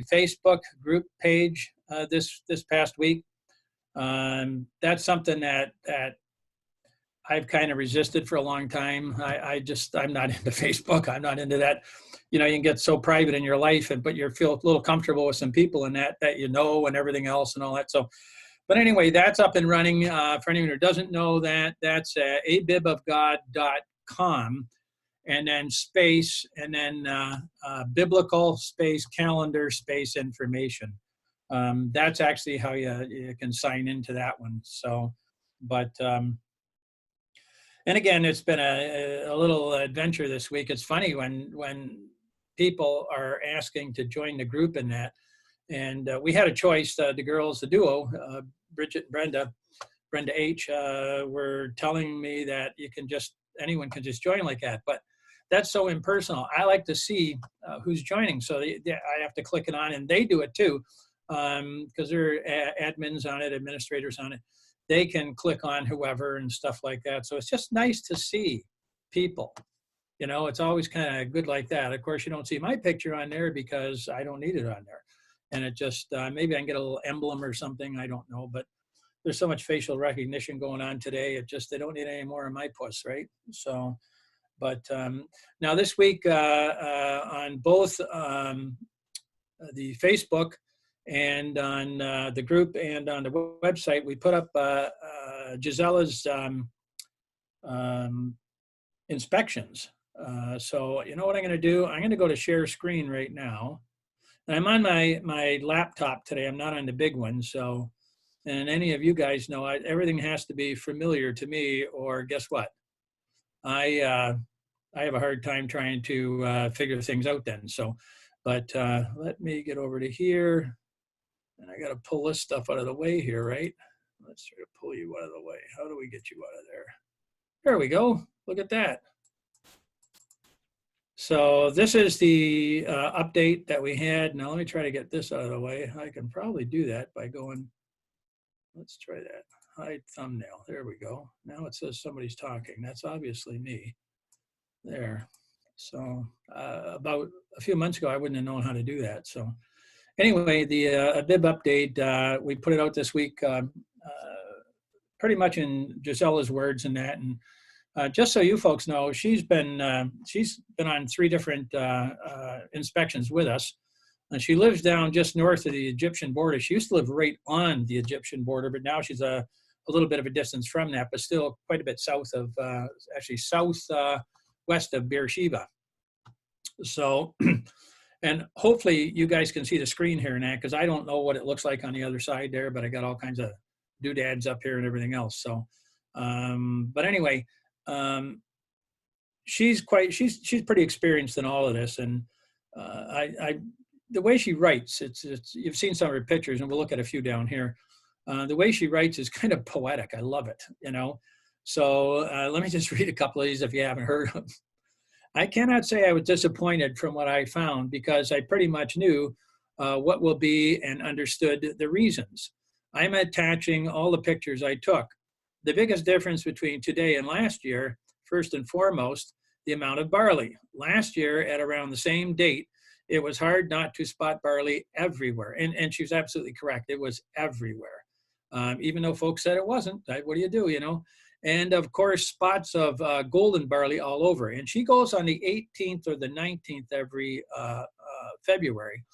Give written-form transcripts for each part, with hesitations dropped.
Facebook group page this past week. That's something that I've kind of resisted for a long time. I'm not into Facebook. I'm not into that. You know, you can get so private in your life, but you feel a little comfortable with some people and that you know, and everything else and all that. So, but anyway, that's up and running. For anyone who doesn't know that, that's abibofgod.com, and then space, and then biblical space calendar space information. That's actually how you can sign into that one. So, but and again, it's been a little adventure this week. It's funny when people are asking to join the group in that. And we had a choice, the girls, the duo, Bridget and Brenda H, were telling me that anyone can just join like that. But that's so impersonal. I like to see who's joining. So I have to click it on, and they do it too, because they're admins on it, administrators on it. They can click on whoever and stuff like that. So it's just nice to see people. You know, it's always kind of good like that. Of course, you don't see my picture on there because I don't need it on there. And it just, maybe I can get a little emblem or something, I don't know. But there's so much facial recognition going on today. They don't need any more of my puss, right? So, but now this week on both the Facebook and on the group and on the website, we put up Gisella's inspections. So you know what I'm going to do? I'm going to go to share screen right now. And I'm on my laptop today. I'm not on the big one. So, and any of you guys know, everything has to be familiar to me, or guess what? I have a hard time trying to figure things out then. So, but let me get over to here. And I got to pull this stuff out of the way here, right? Let's try to pull you out of the way. How do we get you out of there? There we go. Look at that. So this is the update that we had. Now let me try to get this out of the way. I can probably do that by going, let's try that. Hide thumbnail. There we go. Now it says somebody's talking. That's obviously me. There. So about a few months ago, I wouldn't have known how to do that. So anyway, the bib update, we put it out this week pretty much in Gisella's words and that. And just so you folks know, she's been on 3 different inspections with us. And she lives down just north of the Egyptian border. She used to live right on the Egyptian border, but now she's a little bit of a distance from that, but still quite a bit south of, actually southwest of Beersheba. So, and hopefully you guys can see the screen here now, because I don't know what it looks like on the other side there, but I got all kinds of doodads up here and everything else. So, but anyway, she's pretty experienced in all of this. And the way she writes, it's you've seen some of her pictures, and we'll look at a few down here. The way she writes is kind of poetic. I love it, you know. So let me just read a couple of these if you haven't heard them. I cannot say I was disappointed from what I found, because I pretty much knew what will be and understood the reasons. I'm attaching all the pictures I took. The biggest difference between today and last year, first and foremost, the amount of barley. Last year, at around the same date, it was hard not to spot barley everywhere. And she was absolutely correct. It was everywhere. Even though folks said it wasn't, what do you do, you know? And of course, spots of golden barley all over. And she goes on the 18th or the 19th every February,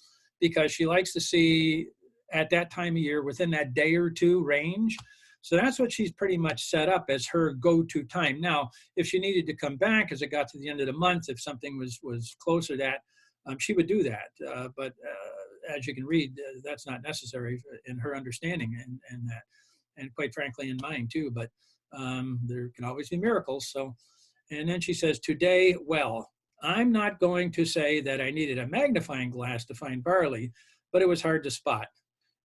because she likes to see at that time of year within that day or two range. So that's what she's pretty much set up as her go-to time. Now, if she needed to come back as it got to the end of the month, if something was closer to that, she would do that. But as you can read, that's not necessary in her understanding and that, and quite frankly in mine too. But there can always be miracles. So, and then she says, today, well, I'm not going to say that I needed a magnifying glass to find barley, but it was hard to spot.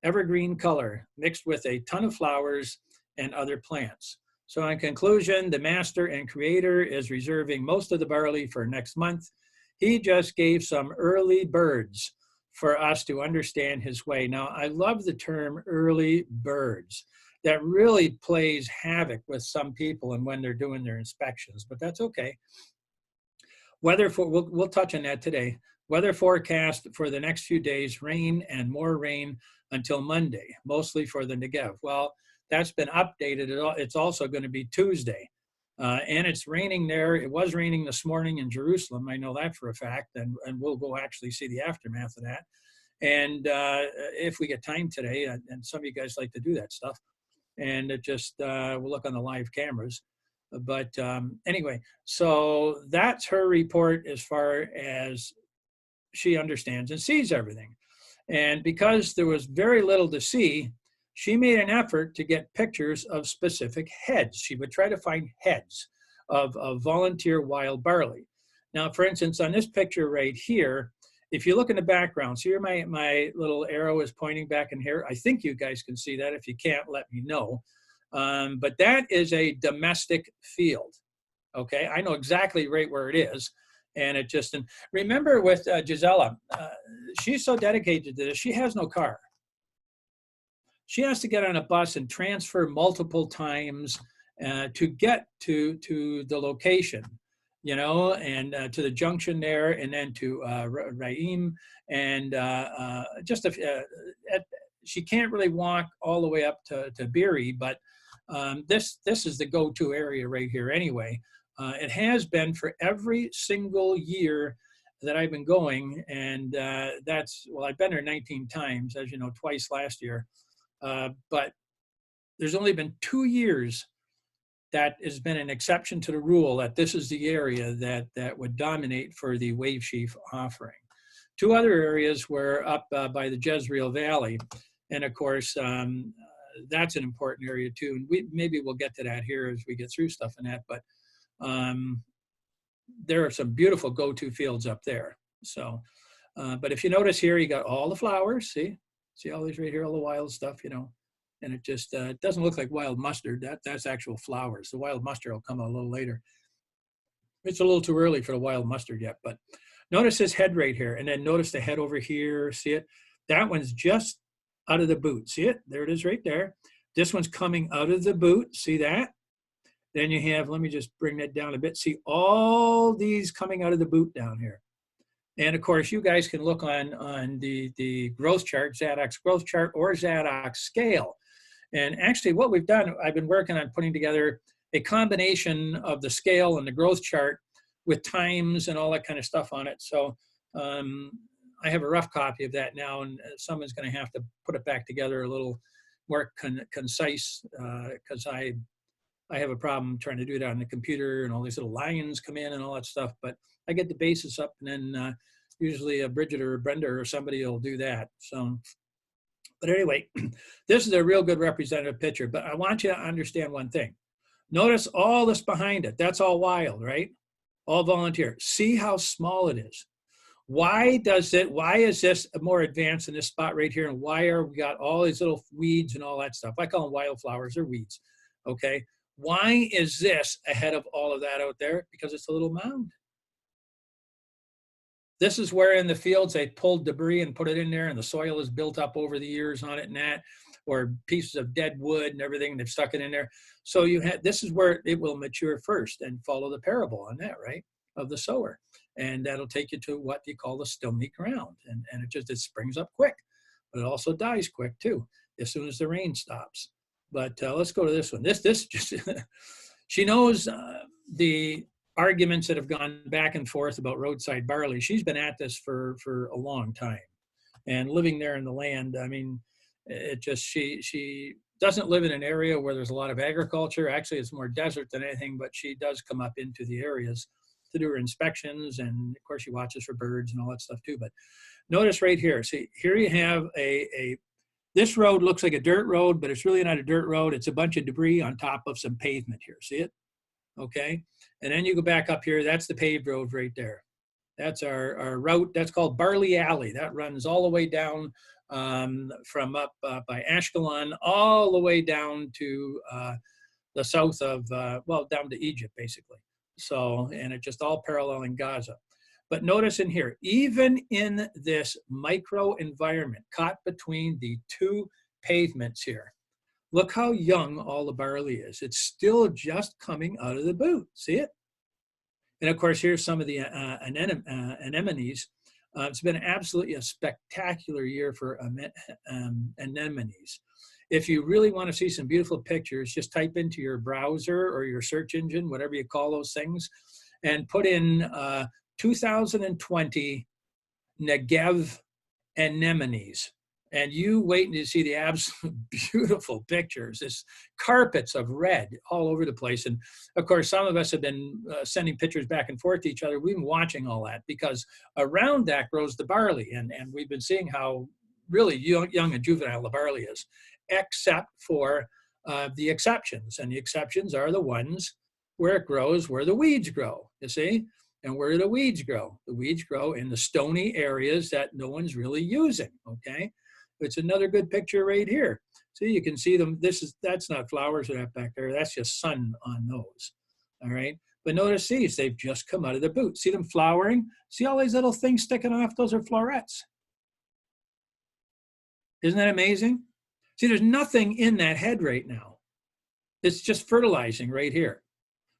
Evergreen color mixed with a ton of flowers and other plants. So in conclusion, the master and creator is reserving most of the barley for next month. He just gave some early birds for us to understand his way. Now, I love the term early birds. That really plays havoc with some people and when they're doing their inspections, but that's okay. We'll touch on that today. Weather forecast for the next few days, rain and more rain until Monday, mostly for the Negev. Well, that's been updated. It's also going to be Tuesday. And it's raining there. It was raining this morning in Jerusalem. I know that for a fact, and we'll go actually see the aftermath of that. And if we get time today, and some of you guys like to do that stuff, and it just, we'll look on the live cameras. But anyway, so that's her report as far as she understands and sees everything. And because there was very little to see, she made an effort to get pictures of specific heads. She would try to find heads of volunteer wild barley. Now, for instance, on this picture right here, if you look in the background, see here my little arrow is pointing back in here. I think you guys can see that. If you can't, let me know. But that is a domestic field. Okay, I know exactly right where it is. And it just, and remember with Gisela, she's so dedicated to this, she has no car. She has to get on a bus and transfer multiple times to get to the location, you know, and to the junction there, and then to Raim, and she can't really walk all the way up to Beery, but this is the go-to area right here anyway. It has been for every single year that I've been going, and that's, well, I've been there 19 times, as you know, twice last year. But there's only been 2 years that has been an exception to the rule that this is the area that would dominate for the wave sheaf offering. 2 other areas were up by the Jezreel Valley, and of course, that's an important area too. And maybe we'll get to that here as we get through stuff and that, but there are some beautiful go-to fields up there. So, but if you notice here, you got all the flowers, see all these right here, all the wild stuff, you know, and it just it doesn't look like wild mustard. That's actual flowers. The wild mustard will come a little later. It's a little too early for the wild mustard yet, but notice this head right here, and then notice the head over here, see it? That one's just out of the boot, see it? There it is right there. This one's coming out of the boot, see that? Then you have, let me just bring that down a bit, see all these coming out of the boot down here. And of course, you guys can look on the growth chart, Zadok's growth chart, or Zadok's scale. And actually what we've done, I've been working on putting together a combination of the scale and the growth chart with times and all that kind of stuff on it. So I have a rough copy of that now, and someone's going to have to put it back together a little more concise, because I have a problem trying to do that on the computer, and all these little lines come in and all that stuff. But I get the basis up, and then usually a Bridget or a Brenda or somebody will do that. So, but anyway, this is a real good representative picture. But I want you to understand one thing. Notice all this behind it. That's all wild, right? All volunteer. See how small it is. Why is this more advanced in this spot right here? And why are we got all these little weeds and all that stuff? I call them wildflowers or weeds, okay? Why is this ahead of all of that out there? Because it's a little mound. This is where in the fields they pulled debris and put it in there, and the soil is built up over the years on it and that, or pieces of dead wood and everything, they've stuck it in there. So you have, this is where it will mature first, and follow the parable on that, right, of the sower. And that'll take you to what you call the stony ground. And it springs up quick, but it also dies quick too, as soon as the rain stops. But let's go to this one. This just, she knows the arguments that have gone back and forth about roadside barley. She's been at this for a long time, and living there in the land. I mean, it just, she doesn't live in an area where there's a lot of agriculture. Actually, it's more desert than anything, but she does come up into the areas to do her inspections. And of course she watches for birds and all that stuff too. But notice right here, see, here you have this road looks like a dirt road, but it's really not a dirt road. It's a bunch of debris on top of some pavement here. See it? Okay. And then you go back up here. That's the paved road right there. That's our route. That's called Barley Alley. That runs all the way down from up by Ashkelon, all the way down to the south of, well, down to Egypt, basically. So, and it just all paralleling Gaza. But notice in here, even in this micro environment caught between the 2 pavements here, look how young all the barley is. It's still just coming out of the boot. See it? And of course, here's some of the anemones It's been absolutely a spectacular year for anemones. If you really want to see some beautiful pictures, just type into your browser or your search engine, whatever you call those things, and put in 2020 Negev anemones. And you wait to see the absolute beautiful pictures. It's carpets of red all over the place. And of course, some of us have been sending pictures back and forth to each other. We've been watching all that because around that grows the barley. And we've been seeing how really young and juvenile the barley is, except for the exceptions. And the exceptions are the ones where it grows, where the weeds grow, you see? And where do the weeds grow? The weeds grow in the stony areas that no one's really using, okay? It's another good picture right here. See, you can see them. That's not flowers that are back there. That's just sun on those, all right? But notice these, they've just come out of the boot. See them flowering? See all these little things sticking off? Those are florets. Isn't that amazing? See, there's nothing in that head right now. It's just fertilizing right here.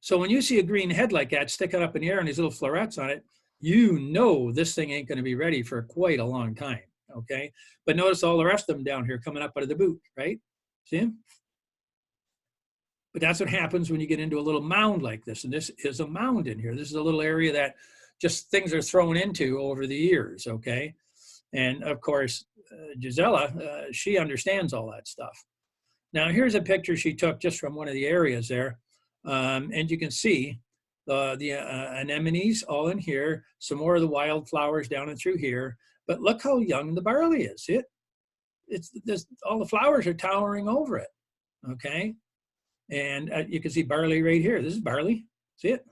So when you see a green head like that sticking up in the air and these little florets on it, you know this thing ain't going to be ready for quite a long time, okay? But notice all the rest of them down here coming up out of the boot, right? See them? But that's what happens when you get into a little mound like this. And this is a mound in here. This is a little area that just things are thrown into over the years, okay? And of course, Gisela, she understands all that stuff. Now here's a picture she took just from one of the areas there. And you can see the anemones all in here, some more of the wildflowers down and through here. But look how young the barley is. It's all the flowers are towering over it, okay? And you can see barley right here. This is barley. See it?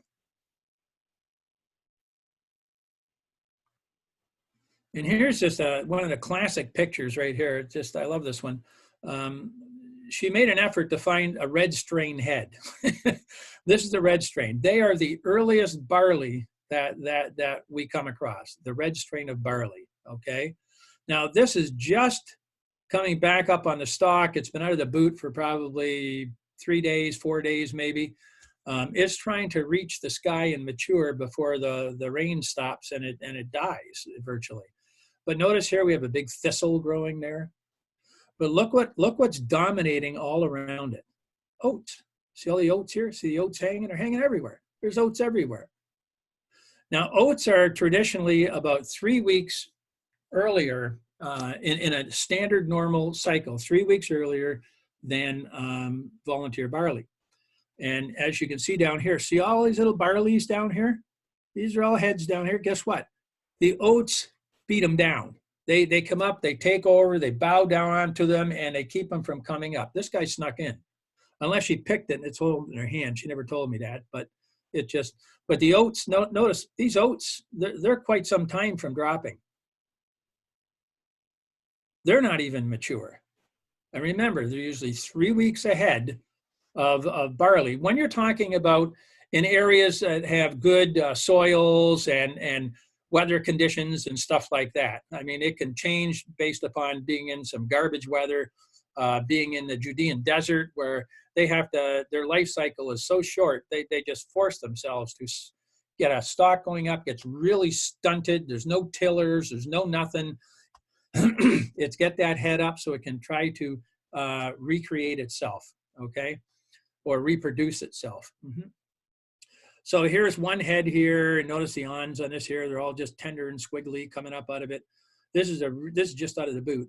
And here's just one of the classic pictures right here. Just, I love this one. She made an effort to find a red strain head. This is the red strain. They are the earliest barley that we come across, the red strain of barley, okay? Now, this is just coming back up on the stalk. It's been out of the boot for probably 3 days, 4 days maybe. It's trying to reach the sky and mature before the rain stops and it dies virtually. But notice here we have a big thistle growing there. But look what's dominating all around it. Oats. See all the oats here? See the oats hanging? They're hanging everywhere. There's oats everywhere. Now, oats are traditionally about 3 weeks earlier in a standard normal cycle, 3 weeks earlier than volunteer barley. And as you can see down here, see all these little barleys down here? These are all heads down here. Guess what? The oats beat them down. They come up, they take over, they bow down onto them, and they keep them from coming up. This guy snuck in. Unless she picked it and it's holding in her hand. She never told me that, but but the oats, notice these oats, they're quite some time from dropping. They're not even mature. And remember, they're usually 3 weeks ahead of barley. When you're talking about in areas that have good soils and weather conditions and stuff like that. I mean, it can change based upon being in some garbage weather, being in the Judean desert where they have to, their life cycle is so short, they just force themselves to get a stalk going up, gets really stunted. There's no tillers, there's no nothing. It's get that head up so it can try to recreate itself, okay? Or reproduce itself. Mm-hmm. So here's one head here, and notice the awns on this here. They're all just tender and squiggly coming up out of it. This is just out of the boot.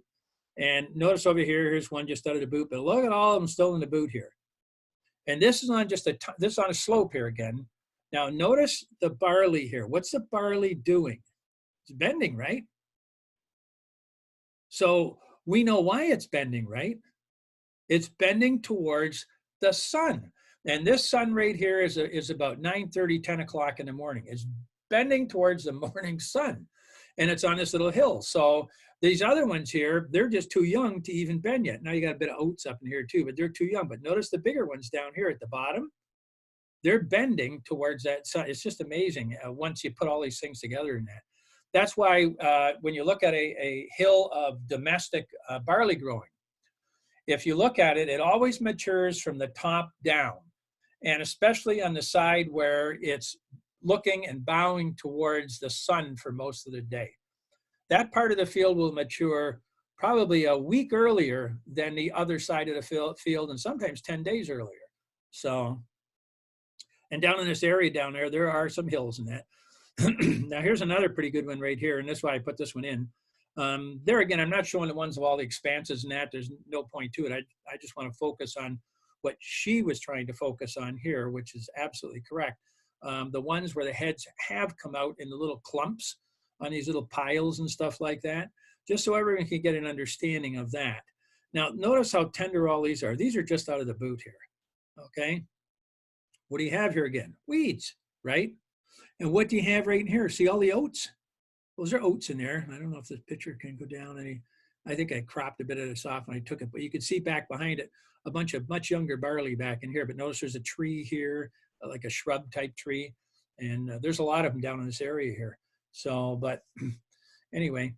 And notice over here, here's one just out of the boot, but look at all of them still in the boot here. And this is on this is on a slope here again. Now notice the barley here. What's the barley doing? It's bending, right? So we know why it's bending, right? It's bending towards the sun. And this sun right here is about 9:30, 10 o'clock in the morning. It's bending towards the morning sun. And it's on this little hill. So these other ones here, they're just too young to even bend yet. Now you got a bit of oats up in here too, but they're too young. But notice the bigger ones down here at the bottom, they're bending towards that sun. It's just amazing once you put all these things together in that. That's why when you look at a hill of domestic barley growing, if you look at it, it always matures from the top down. And especially on the side where it's looking and bowing towards the sun for most of the day. that part of the field will mature probably a week earlier than the other side of the field, and sometimes 10 days earlier. So, and down in this area down there, there are some hills in that. Now here's another pretty good one right here, and that's why I put this one in. There again, I'm not showing the ones of all the expanses and that. There's no point to it. I just want to focus on what she was trying to focus on here, which is absolutely correct. The ones where the heads have come out in the little clumps on these little piles and stuff like that, just so everyone can get an understanding of that. Now, notice how tender all these are. These are just out of the boot here, okay? What do you have here again? Weeds, right? And what do you have right in here? See all the oats? Those are oats in there. I don't know if this picture can go down any. I think I cropped a bit of this off when I took it, but you can see back behind it a bunch of much younger barley back in here. But notice there's a tree here, like a shrub type tree. And there's a lot of them down in this area here. So, but anyway,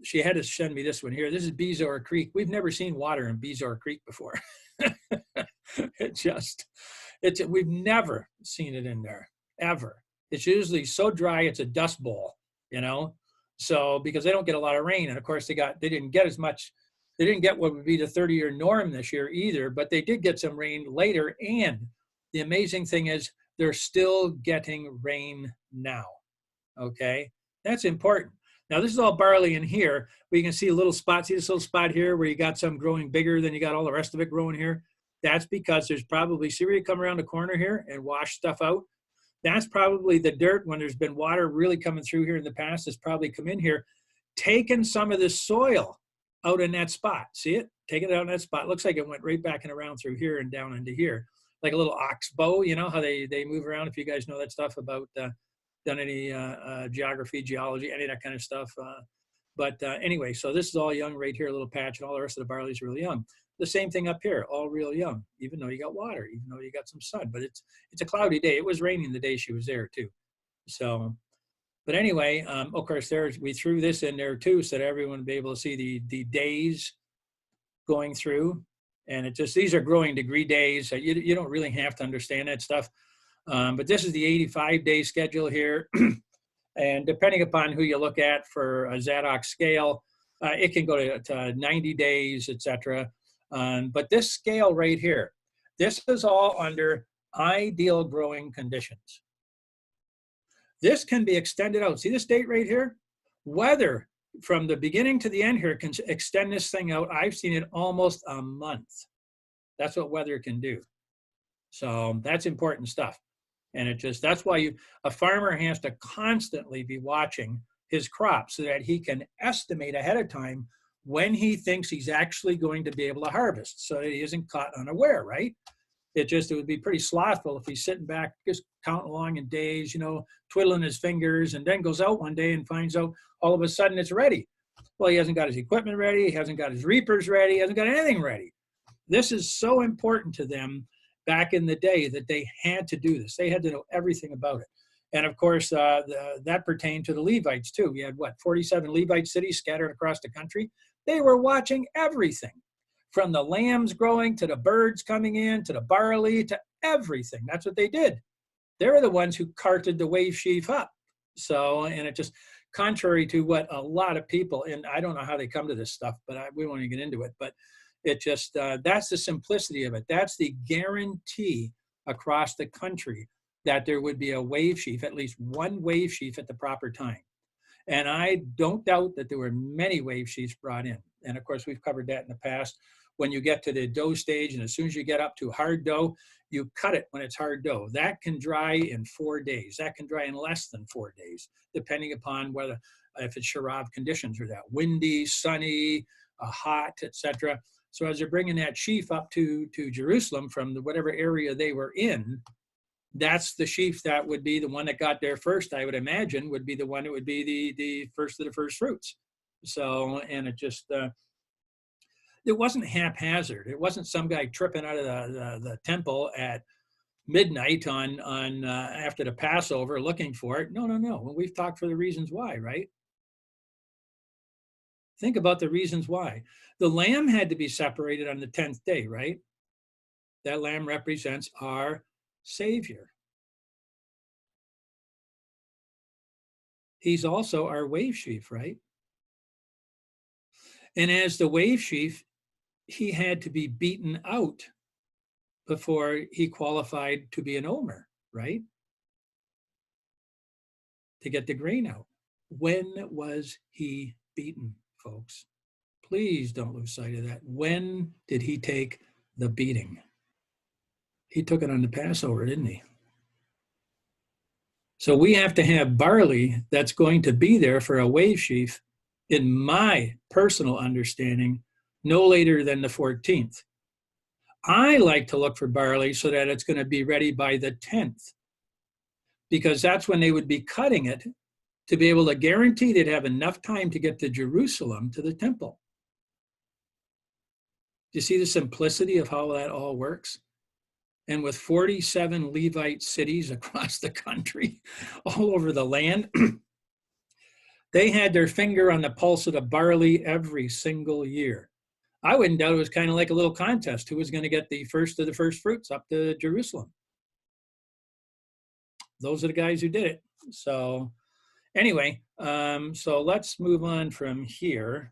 she had to send me this one here. This is Bezor Creek. We've never seen water in Bezor Creek before. We've never seen it in there, ever. It's usually so dry, it's a dust bowl, you know? So, because they don't get a lot of rain. And of course they didn't get as much, they didn't get what would be the 30-year norm this year either, but they did get some rain later. And the amazing thing is they're still getting rain now, okay? That's important. Now this is all barley in here, but you can see a little spot, see this little spot here where you got some growing bigger than you got all the rest of it growing here? That's because there's probably, see where you come around the corner here and wash stuff out? That's probably the dirt when there's been water really coming through here in the past has probably come in here, taken some of this soil out in that spot. See it? Taking it out in that spot. Looks like it went right back and around through here and down into here. Like a little oxbow, you know how they move around, if you guys know that stuff about done any geography, geology, any of that kind of stuff. But anyway, so this is all young right here, a little patch, and all the rest of the barley is really young. The same thing up here, all real young, even though you got water, even though you got some sun. But it's a cloudy day. It was raining the day she was there too. So, but anyway, of course, we threw this in there too, so that everyone would be able to see the days going through. And it just, these are growing degree days. You don't really have to understand that stuff. But this is the 85-day schedule here. And depending upon who you look at for a Zadok scale, it can go to 90 days, etc. But this scale right here, this is all under ideal growing conditions. This can be extended out. See this date right here? Weather from the beginning to the end here can extend this thing out. I've seen it almost a month. That's what weather can do. So that's important stuff. And that's why a farmer has to constantly be watching his crops so that he can estimate ahead of time when he thinks he's actually going to be able to harvest so that he isn't caught unaware, right? It would be pretty slothful if he's sitting back, just counting along in days, you know, twiddling his fingers, and then goes out one day and finds out all of a sudden it's ready. Well, he hasn't got his equipment ready. He hasn't got his reapers ready. He hasn't got anything ready. This is so important to them back in the day that they had to do this. They had to know everything about it. And of course, that pertained to the Levites too. We had 47 Levite cities scattered across the country. They were watching everything, from the lambs growing to the birds coming in, to the barley, to everything. That's what they did. They were the ones who carted the wave sheaf up. So, and it just, contrary to what a lot of people, and I don't know how they come to this stuff, but we won't even get into it, but it just, that's the simplicity of it. That's the guarantee across the country that there would be a wave sheaf, at least one wave sheaf at the proper time. And I don't doubt that there were many wave sheaths brought in. And of course, we've covered that in the past. When you get to the dough stage, and as soon as you get up to hard dough, you cut it when it's hard dough. That can dry in 4 days. That can dry in less than 4 days, depending upon whether, if it's Sharav conditions or that windy, sunny, hot, etc. So as they're bringing that sheaf up to Jerusalem from whatever area they were in, that's the sheaf that would be the one that got there first, I would imagine, would be the one that would be the first of the first fruits. So, and it just, it wasn't haphazard. It wasn't some guy tripping out of the temple at midnight on after the Passover looking for it. No. Well, we've talked for the reasons why, right? Think about the reasons why. The lamb had to be separated on the 10th day, right? That lamb represents our Savior. he's also our wave chief, right? And as the wave chief, he had to be beaten out before he qualified to be an omer, right? To get the grain out. When was he beaten, folks? Please don't lose sight of that. When did he take the beating? He took it on the Passover, didn't he? So we have to have barley that's going to be there for a wave sheaf, in my personal understanding, no later than the 14th. I like to look for barley so that it's going to be ready by the 10th, because that's when they would be cutting it to be able to guarantee they'd have enough time to get to Jerusalem, to the temple. Do you see the simplicity of how that all works? And with 47 Levite cities across the country, all over the land, they had their finger on the pulse of the barley every single year. I wouldn't doubt it was kind of like a little contest. Who was going to get the first of the first fruits up to Jerusalem? Those are the guys who did it. So anyway, so let's move on from here.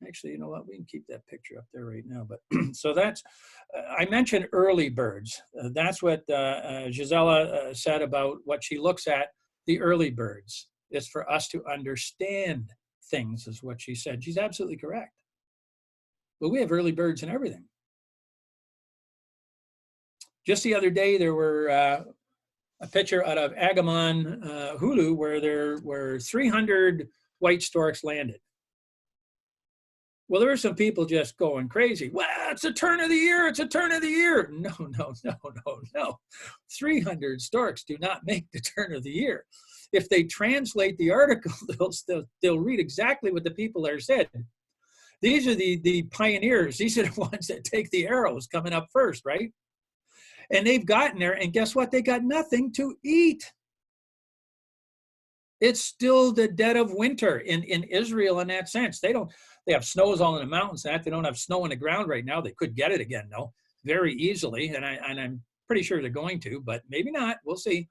Actually, you know what? We can keep that picture up there right now. But so that's, I mentioned early birds. That's what Gisela said about what she looks at, the early birds. It's for us to understand things, is what she said. She's absolutely correct. But we have early birds and everything. Just the other day, there were a picture out of Agamon, Hulu, where there were 300 white storks landed. Well, there were some people just going crazy. Well, it's a turn of the year. It's a turn of the year. No, no, no, no, no. 300 storks do not make the turn of the year. If they translate the article, they'll read exactly what the people there said. These are the pioneers. These are the ones that take the arrows coming up first, right? And they've gotten there, and guess what? They got nothing to eat. It's still the dead of winter in Israel in that sense. They have snows all in the mountains. That they don't have snow on the ground right now. They could get it again, though, very easily. And I'm pretty sure they're going to, but maybe not. We'll see.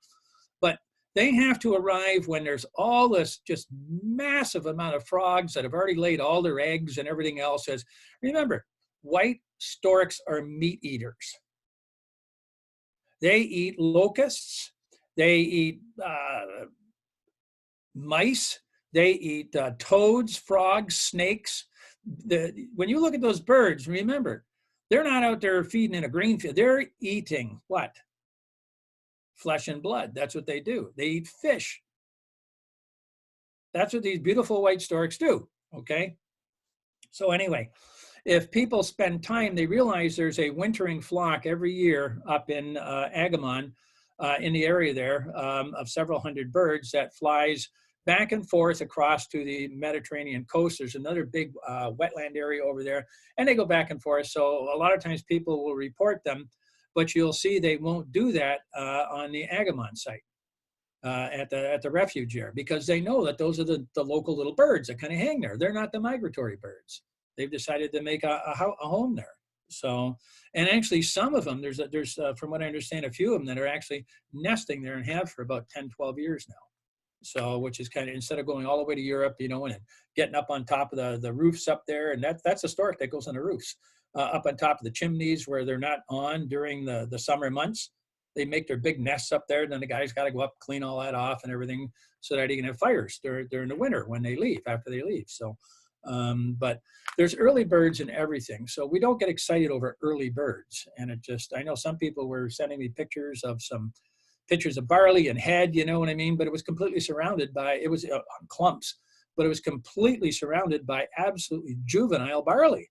But they have to arrive when there's all this just massive amount of frogs that have already laid all their eggs and everything else. As remember, white storks are meat eaters. They eat locusts. They eat mice. They eat toads, frogs, snakes. When you look at those birds, remember, they're not out there feeding in a green field. They're eating what? Flesh and blood. That's what they do. They eat fish. That's what these beautiful white storks do, okay? So anyway, if people spend time, they realize there's a wintering flock every year up in Agamon, in the area there, of several hundred birds that flies back and forth across to the Mediterranean coast. There's another big wetland area over there, and they go back and forth. So a lot of times people will report them, but you'll see they won't do that on the Agamon site at the refuge there, because they know that those are the local little birds that kind of hang there. They're not the migratory birds. They've decided to make a home there. So, and actually some of them, there's from what I understand, a few of them that are actually nesting there and have for about 10, 12 years now. So, which is kind of, instead of going all the way to Europe, you know, and getting up on top of the roofs up there, and that's a stork that goes on the roofs, up on top of the chimneys where they're not on during the summer months. They make their big nests up there, and then the guy's got to go up, clean all that off and everything so that he can have fires during the winter when they leave, after they leave. So, but there's early birds and everything. So we don't get excited over early birds. And it just, I know some people were sending me pictures of barley and head, you know what I mean? But it was completely surrounded by, it was on clumps, but it was completely surrounded by absolutely juvenile barley,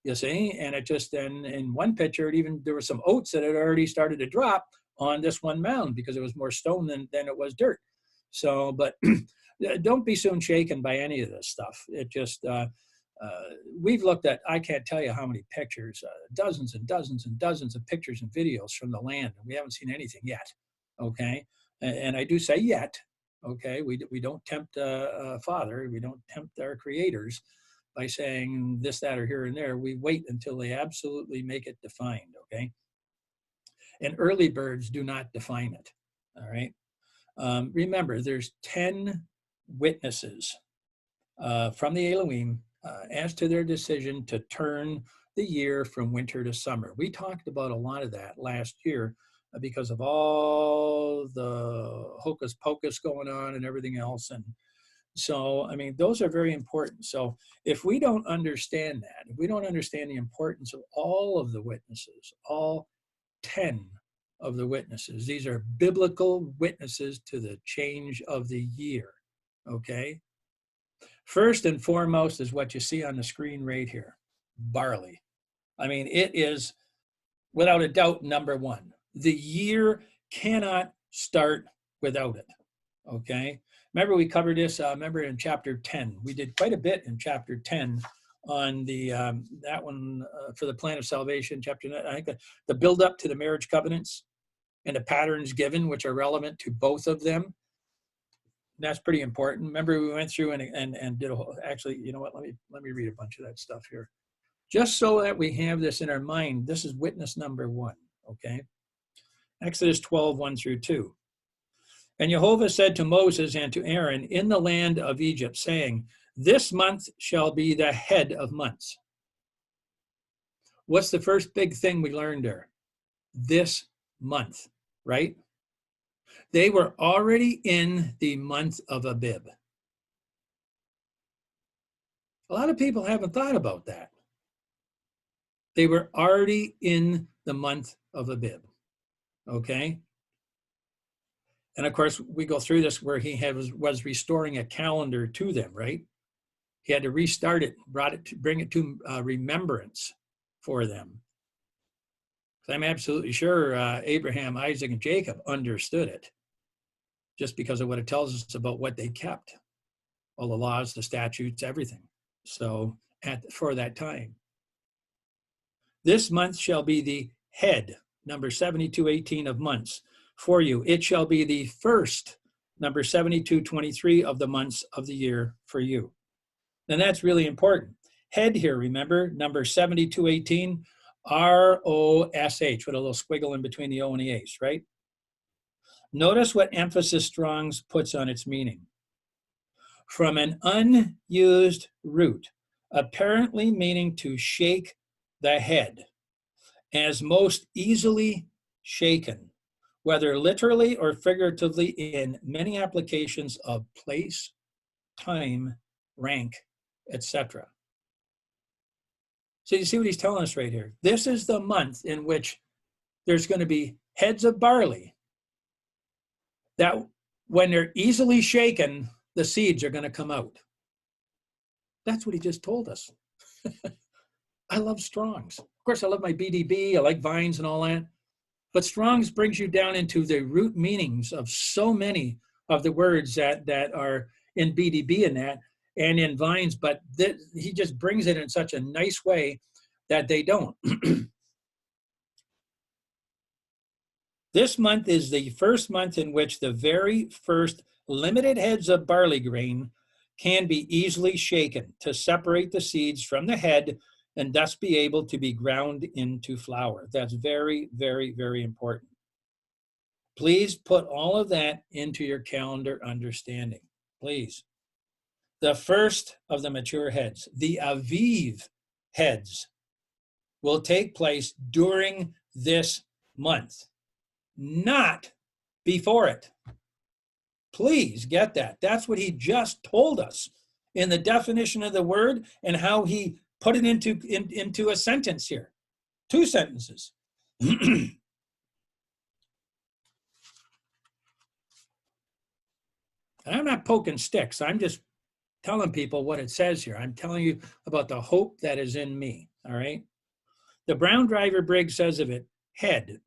you see? And it just, and in one picture, there were some oats that had already started to drop on this one mound because it was more stone than it was dirt. So, but don't be soon shaken by any of this stuff. It just, we've looked at, I can't tell you how many pictures, dozens and dozens and dozens of pictures and videos from the land, and we haven't seen anything yet. Okay, and I do say yet. Okay, we don't tempt Father, we don't tempt our creators by saying this, that, or here and there. We wait until they absolutely make it defined. Okay, and early birds do not define it. All right, remember there's 10 witnesses from the Elohim as to their decision to turn the year from winter to summer. We talked about a lot of that last year because of all the hocus pocus going on and everything else. And so, I mean, those are very important. So if we don't understand that, if we don't understand the importance of all of the witnesses, all 10 of the witnesses, these are biblical witnesses to the change of the year, okay? First and foremost is what you see on the screen right here, barley. I mean, it is without a doubt number one. The year cannot start without it, okay? Remember we covered this, remember in chapter 10. We did quite a bit in chapter 10 on the that one for the plan of salvation, chapter 9. I think the build up to the marriage covenants and the patterns given, which are relevant to both of them. That's pretty important. Remember we went through and did a whole, actually, you know what, let me read a bunch of that stuff here. Just so that we have this in our mind, this is witness number one, okay? Exodus 12, 1 through 2. And Jehovah said to Moses and to Aaron in the land of Egypt, saying, this month shall be the head of months. What's the first big thing we learned there? This month, right? They were already in the month of Abib. A lot of people haven't thought about that. They were already in the month of Abib, okay? And of course, we go through this where he was restoring a calendar to them, right? He had to restart it, bring it to remembrance for them. I'm absolutely sure Abraham, Isaac, and Jacob understood it just because of what it tells us about what they kept, all the laws, the statutes, everything. So for that time. This month shall be the head, number 7218 of months for you. It shall be the first, number 7223 of the months of the year for you. And that's really important. Head here, remember, number 7218, R-O-S-H, with a little squiggle in between the O and the H, right? Notice what emphasis Strong's puts on its meaning. From an unused root, apparently meaning to shake the head, as most easily shaken, whether literally or figuratively in many applications of place, time, rank, etc. So you see what he's telling us right here. This is the month in which there's going to be heads of barley that when they're easily shaken, the seeds are going to come out. That's what he just told us. I love Strong's. Of course, I love my BDB. I like Vines and all that. But Strong's brings you down into the root meanings of so many of the words that are in BDB and that, and in Vines, but he just brings it in such a nice way that they don't. This month is the first month in which the very first limited heads of barley grain can be easily shaken to separate the seeds from the head and thus be able to be ground into flour. That's very, very, very important. Please put all of that into your calendar understanding, please. The first of the mature heads, the Aviv heads, will take place during this month, not before it. Please get that. That's what he just told us in the definition of the word and how he put it into a sentence here. 2 sentences. I'm not poking sticks. I'm just telling people what it says here. I'm telling you about the hope that is in me, all right? The Brown Driver Briggs says of it, head,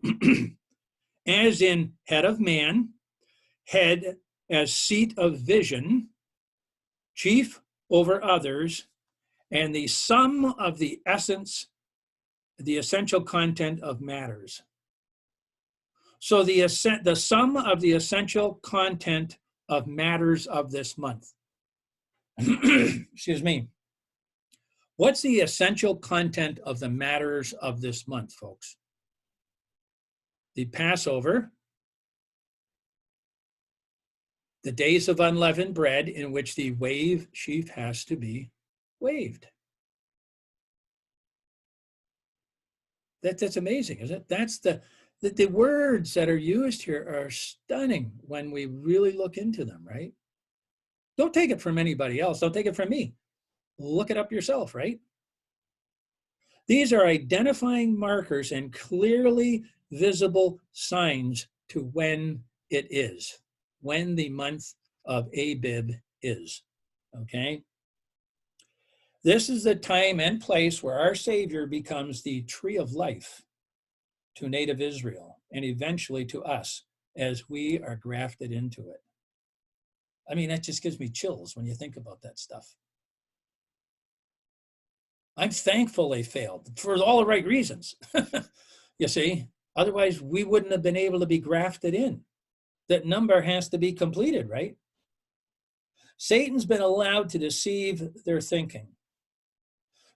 as in head of man, head as seat of vision, chief over others, and the sum of the essence, the essential content of matters. So the sum of the essential content of matters of this month. Excuse me. What's the essential content of the matters of this month, folks? The Passover, The days of unleavened bread in which the wave sheaf has to be waved. That's amazing, isn't it? That's the words that are used here are stunning when we really look into them, right? Don't take it from anybody else. Don't take it from me. Look it up yourself, right? These are identifying markers and clearly visible signs to when it is, when the month of Abib is, okay? This is the time and place where our Savior becomes the tree of life to native Israel and eventually to us as we are grafted into it. I mean, that just gives me chills when you think about that stuff. I'm thankful they failed for all the right reasons. You see, otherwise we wouldn't have been able to be grafted in. That number has to be completed, right? Satan's been allowed to deceive their thinking,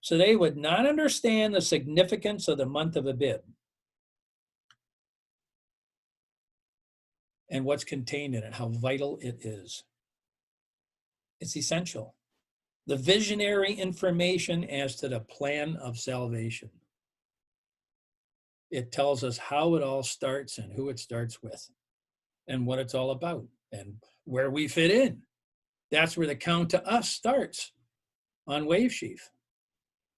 so they would not understand the significance of the month of Abib and what's contained in it, how vital it is. It's essential. The visionary information as to the plan of salvation. It tells us how it all starts and who it starts with and what it's all about and where we fit in. That's where the count to us starts on Wave Sheaf.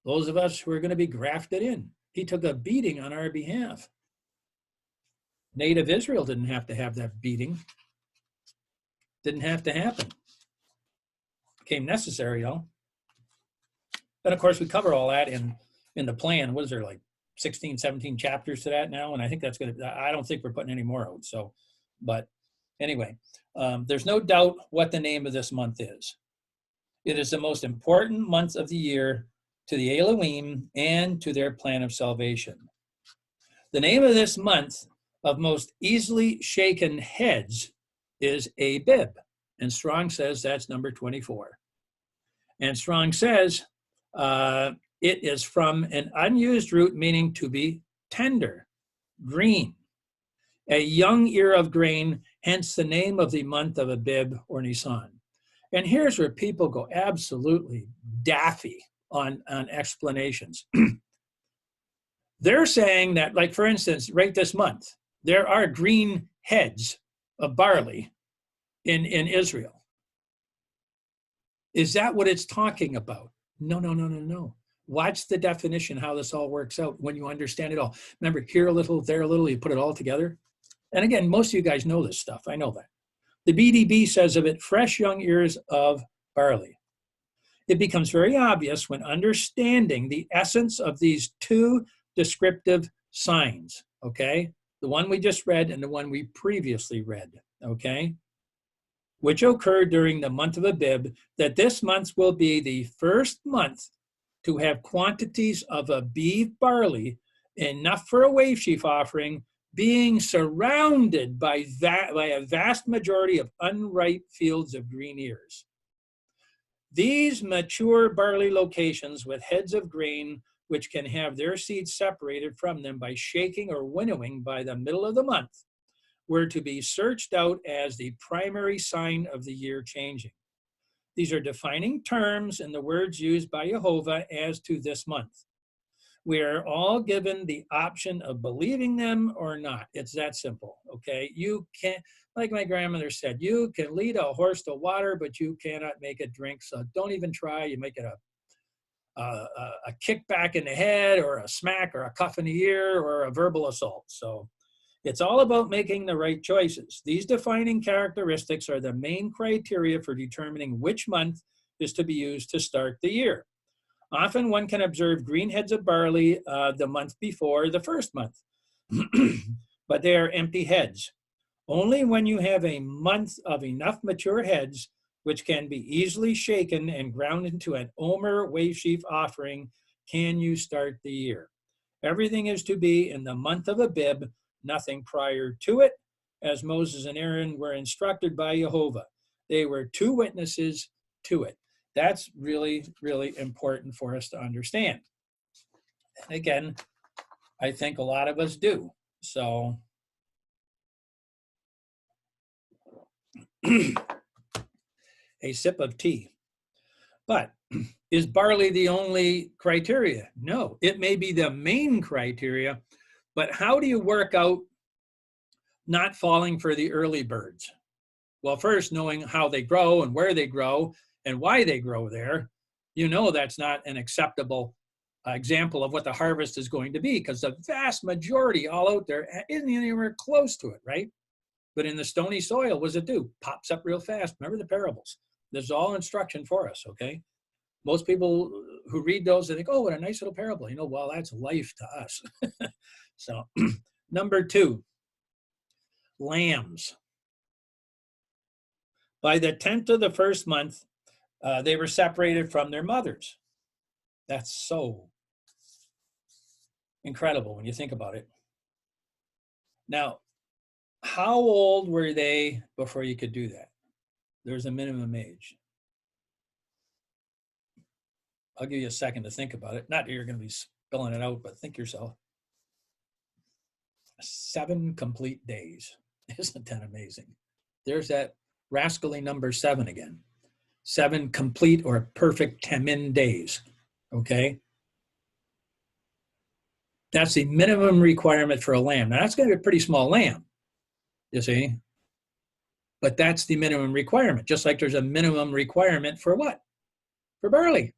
Those of us who are going to be grafted in. He took a beating on our behalf. Native Israel didn't have to have that beating. Didn't have to happen. Became necessary, though. And of course, we cover all that in the plan. What is there, like 16, 17 chapters to that now? And I think that's going to, I don't think we're putting any more out. So, but anyway, there's no doubt what the name of this month is. It is the most important month of the year to the Elohim and to their plan of salvation. The name of this month of most easily shaken heads is Abib. And Strong says that's number 24. And Strong says it is from an unused root meaning to be tender, green, a young ear of grain, hence the name of the month of Abib or Nisan. And here's where people go absolutely daffy on explanations. They're saying that, like, for instance, right this month, there are green heads of barley in Israel. Is that what it's talking about? No. Watch the definition, how this all works out when you understand it all. Remember, here a little, there a little, you put it all together. And again, most of you guys know this stuff. I know that. The BDB says of it, fresh young ears of barley. It becomes very obvious when understanding the essence of these two descriptive signs, okay? The one we just read and the one we previously read, okay? Which occurred during the month of Abib, that this month will be the first month to have quantities of Abib barley, enough for a wave sheaf offering, being surrounded by a vast majority of unripe fields of green ears. These mature barley locations with heads of grain, which can have their seeds separated from them by shaking or winnowing by the middle of the month, were to be searched out as the primary sign of the year changing. These are defining terms in the words used by Jehovah as to this month. We are all given the option of believing them or not. It's that simple, okay? You can't, like my grandmother said, you can lead a horse to water, but you cannot make it drink. So don't even try. You make it a kickback in the head or a smack or a cuff in the ear or a verbal assault. So it's all about making the right choices. These defining characteristics are the main criteria for determining which month is to be used to start the year. Often one can observe green heads of barley the month before the first month, but they are empty heads. Only when you have a month of enough mature heads, which can be easily shaken and ground into an omer wave sheaf offering, can you start the year. Everything is to be in the month of Abib, nothing prior to it, as Moses and Aaron were instructed by Jehovah. They were two witnesses to it. That's really, really important for us to understand. And again, I think a lot of us do. So a sip of tea. But is barley the only criteria? No, it may be the main criteria, but how do you work out not falling for the early birds? Well, first, knowing how they grow and where they grow and why they grow there, you know that's not an acceptable example of what the harvest is going to be, because the vast majority all out there isn't anywhere close to it, right? But in the stony soil, what does it do? Pops up real fast. Remember the parables. This is all instruction for us, okay? Most people who read those, they think, oh, what a nice little parable. You know, well, that's life to us. So, number 2, lambs. By the 10th of the first month, they were separated from their mothers. That's so incredible when you think about it. Now, how old were they before you could do that? There's a minimum age. I'll give you a second to think about it. Not that you're going to be spilling it out, but think yourself. 7 complete days. Isn't that amazing? There's that rascally number 7 again. 7 complete or perfect temin days. Okay? That's the minimum requirement for a lamb. Now, that's going to be a pretty small lamb, you see? But that's the minimum requirement, just like there's a minimum requirement for what? For barley.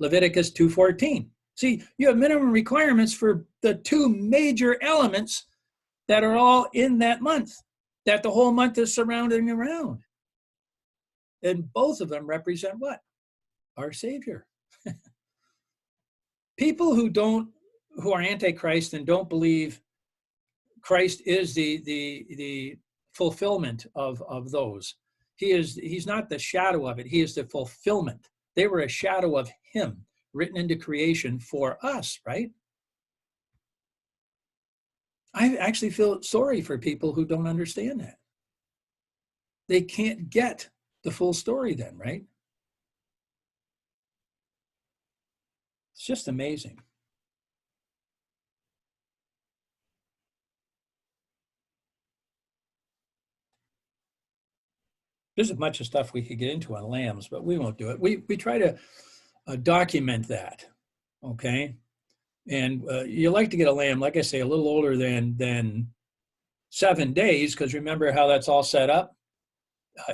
Leviticus 2:14. See, you have minimum requirements for the 2 major elements that are all in that month, that the whole month is surrounding around. And both of them represent what? Our Savior. People who are antichrist and don't believe Christ is the fulfillment of those. He's not the shadow of it. He is the fulfillment. They were a shadow of him written into creation for us, right? I actually feel sorry for people who don't understand that. They can't get the full story then, right? It's just amazing. There's a bunch of stuff we could get into on lambs, but we won't do it. We try to document that, okay? And you like to get a lamb, like I say, a little older than 7 days, because remember how that's all set up?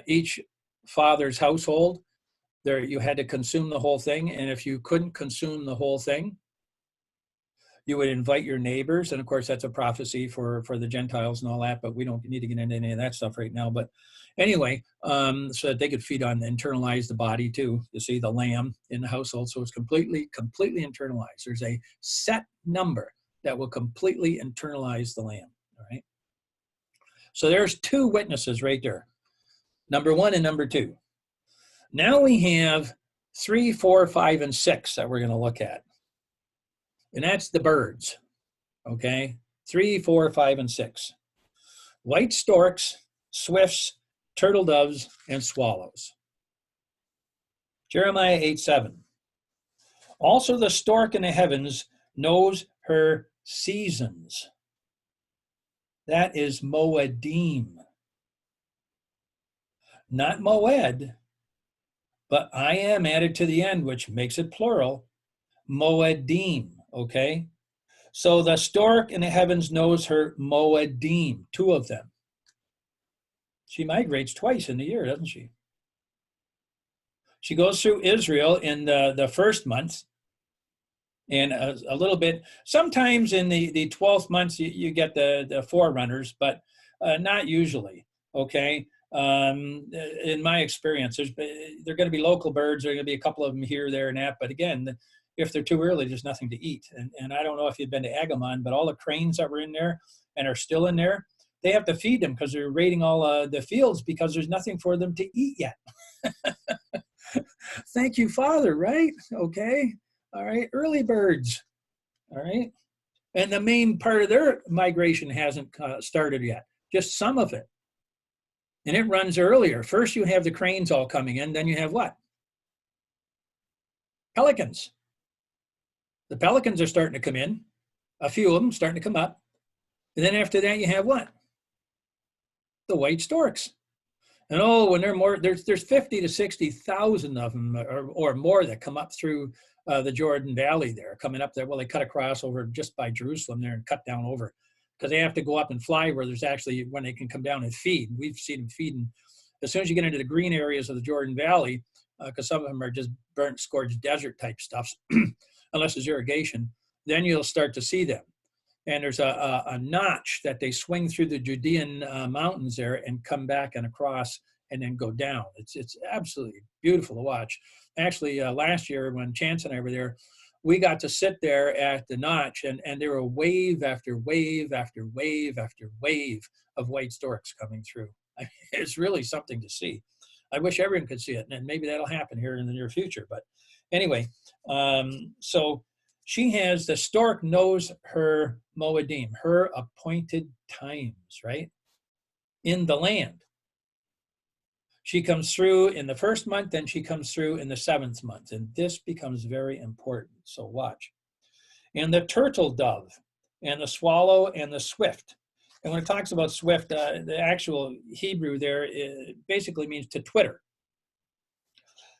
Each father's household, you had to consume the whole thing, and if you couldn't consume the whole thing, you would invite your neighbors, and of course that's a prophecy for the Gentiles and all that, but we don't need to get into any of that stuff right now. But anyway, so that they could feed on, internalize the body too, you see, the lamb in the household. So it's completely internalized. There's a set number that will completely internalize the lamb, all right? So there's 2 witnesses right there, number 1 and number 2. Now we have 3, 4, 5, and 6 that we're going to look at. And that's the birds, okay? 3, 4, 5, and 6. White storks, swifts, turtle doves, and swallows. Jeremiah 8:7. Also the stork in the heavens knows her seasons. That is Moedim. Not Moed, but I am added to the end, which makes it plural. Moedim, okay? So the stork in the heavens knows her Moedim, 2 of them. She migrates twice in the year, doesn't she? She goes through Israel in the first month, and a little bit, sometimes in the 12th months you get the forerunners, but not usually, okay? In my experience, they're going to be local birds. There are going to be a couple of them here, there, and that. But again, if they're too early, there's nothing to eat. And I don't know if you've been to Agamon, but all the cranes that were in there and are still in there, they have to feed them because they're raiding all the fields because there's nothing for them to eat yet. Thank you, Father, right? Okay. All right. Early birds. All right. And the main part of their migration hasn't started yet, just some of it. And it runs earlier. First, you have the cranes all coming in. Then you have what? Pelicans. The pelicans are starting to come in. A few of them starting to come up. And then after that, you have what? The white storks. And oh, when they're more, there's 50 to 60,000 of them or more that come up through the Jordan Valley there, coming up there. Well, they cut across over just by Jerusalem there and cut down over because they have to go up and fly where there's actually, when they can come down and feed. We've seen them feeding. As soon as you get into the green areas of the Jordan Valley, because some of them are just burnt, scorched desert type stuffs, unless there's irrigation, then you'll start to see them. And there's a notch that they swing through the Judean mountains there and come back and across and then go down. It's absolutely beautiful to watch. Actually, last year when Chance and I were there, we got to sit there at the notch, and there were wave after wave after wave after wave of white storks coming through. I mean, it's really something to see. I wish everyone could see it, and maybe that'll happen here in the near future. But anyway, so she has, the stork knows her Moedim, her appointed times, right? In the land. She comes through in the first month, then she comes through in the 7th month. And this becomes very important. So watch. And the turtle dove, and the swallow, and the swift. And when it talks about swift, the actual Hebrew there basically means to twitter.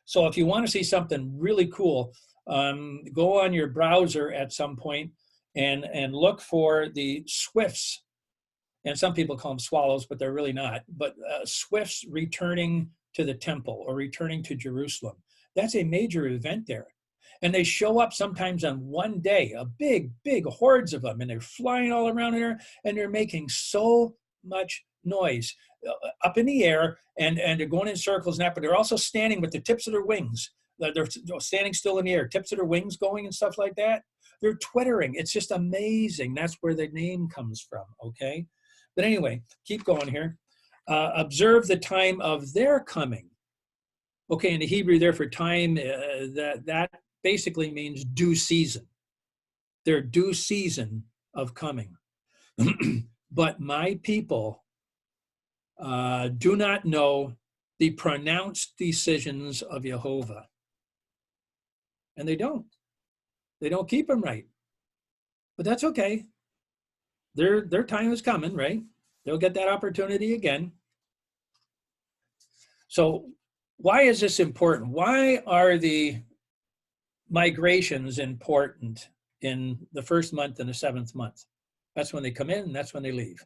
So if you want to see something really cool, go on your browser at some point and look for the swifts. And some people call them swallows, but they're really not. But swifts returning to the temple or returning to Jerusalem. That's a major event there. And they show up sometimes on one day, a big, big hordes of them, and they're flying all around there, and they're making so much noise up in the air, and they're going in circles and that, but they're also standing with the tips of their wings. They're standing still in the air, tips of their wings going and stuff like that. They're twittering. It's just amazing. That's where the name comes from, okay? But anyway, keep going here. Observe the time of their coming. Okay, in the Hebrew there for time, that basically means due season. Their due season of coming. But my people do not know the pronounced decisions of Jehovah. And they don't. They don't keep them right. But that's okay. Their time is coming, right? They'll get that opportunity again. So why is this important? Why are the migrations important in the 1st month and the 7th month? That's when they come in, and that's when they leave.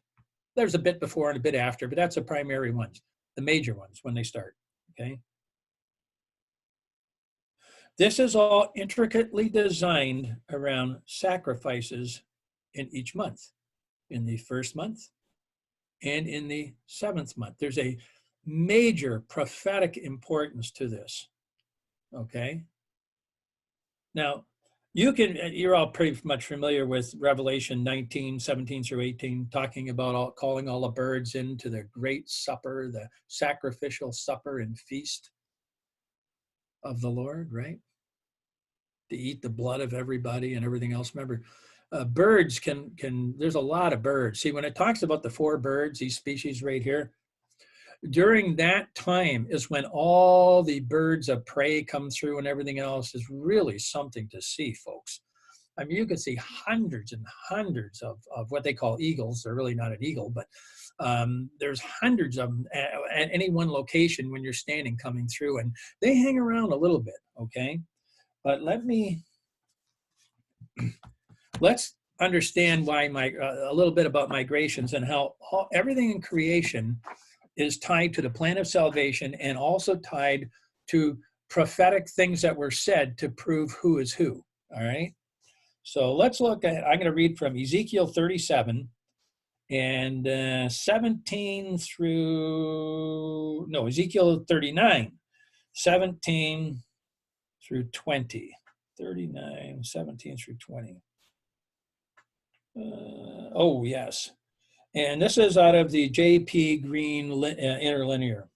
There's a bit before and a bit after, but that's the primary ones, the major ones when they start, okay? This is all intricately designed around sacrifices in each month, in the 1st month and in the 7th month. There's a major prophetic importance to this, okay? Now, you're all pretty much familiar with Revelation 19, 17 through 18, talking about calling all the birds into the great supper, the sacrificial supper and feast of the Lord, right? To eat the blood of everybody and everything else. Remember, birds there's a lot of birds. See, when it talks about the 4 birds, these species right here, during that time is when all the birds of prey come through, and everything else is really something to see, folks. I mean, you can see hundreds and hundreds of what they call eagles. They're really not an eagle, but there's hundreds of them at any one location when you're standing coming through, and they hang around a little bit, okay? But let's understand why a little bit about migrations and how everything in creation is tied to the plan of salvation and also tied to prophetic things that were said to prove who is who, all right? So let's look at, I'm going to read from Ezekiel 37 and 17 through, no, Ezekiel 39, 17 through 20. 39, 17 through 20. Oh, yes. And this is out of the J.P. Green interlinear.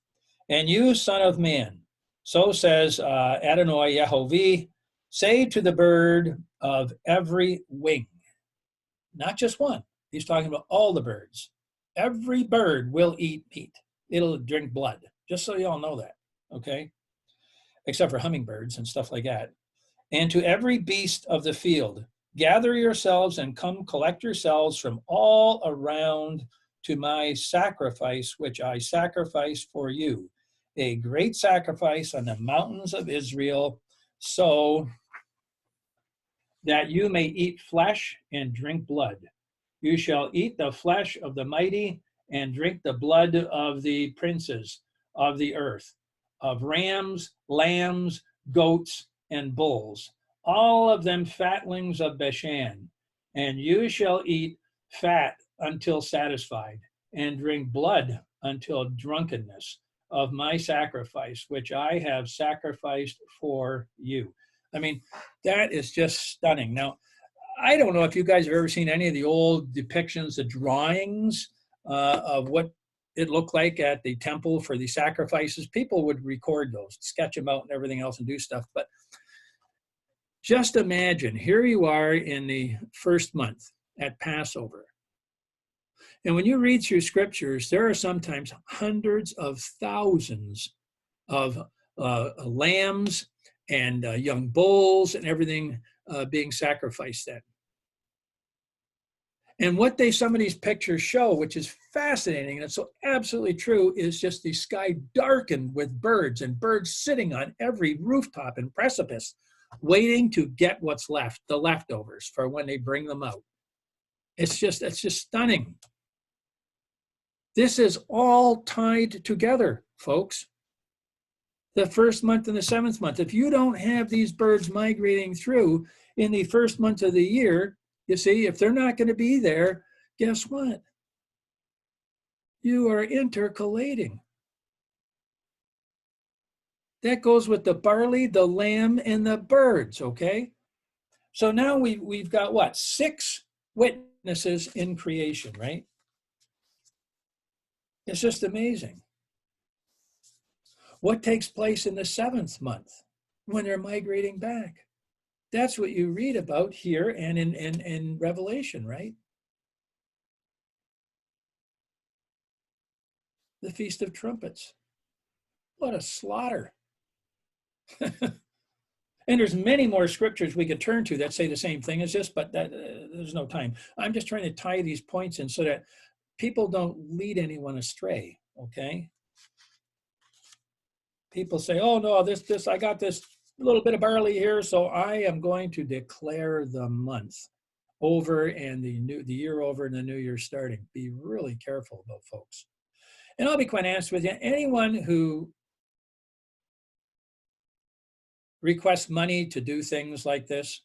And you, son of man, so says Adonai Yehovah, say to the bird of every wing, not just one. He's talking about all the birds. Every bird will eat meat. It'll drink blood, just so you all know that, okay? Except for hummingbirds and stuff like that. And to every beast of the field, gather yourselves and come collect yourselves from all around to my sacrifice, which I sacrifice for you, a great sacrifice on the mountains of Israel, so that you may eat flesh and drink blood. You shall eat the flesh of the mighty and drink the blood of the princes of the earth, of rams, lambs, goats, and bulls, all of them fatlings of Bashan. And you shall eat fat until satisfied, and drink blood until drunkenness of my sacrifice, which I have sacrificed for you. I mean, that is just stunning. Now, I don't know if you guys have ever seen any of the old depictions, the drawings of what it looked like at the temple for the sacrifices. People would record those, sketch them out and everything else and do stuff. But just imagine, here you are in the first month at Passover. And when you read through scriptures, there are sometimes hundreds of thousands of lambs and young bulls and everything being sacrificed then. And what some of these pictures show, which is fascinating, and it's so absolutely true, is just the sky darkened with birds, and birds sitting on every rooftop and precipice, waiting to get what's left, the leftovers, for when they bring them out. It's just stunning. This is all tied together, folks. The first month and the seventh month. If you don't have these birds migrating through in the first month of the year, you see, if they're not going to be there, guess what? You are intercalating. That goes with the barley, the lamb, and the birds, okay? So now we've got what? 6 witnesses in creation, right? It's just amazing. What takes place in the 7th month when they're migrating back? That's what you read about here and in Revelation, right? The Feast of Trumpets. What a slaughter. And there's many more scriptures we could turn to that say the same thing as this, but there's no time. I'm just trying to tie these points in so that people don't lead anyone astray, okay? People say, oh no, this I got this little bit of barley here, so I am going to declare the month over and the year over and the new year starting. Be really careful about folks. And I'll be quite honest with you, anyone who requests money to do things like this,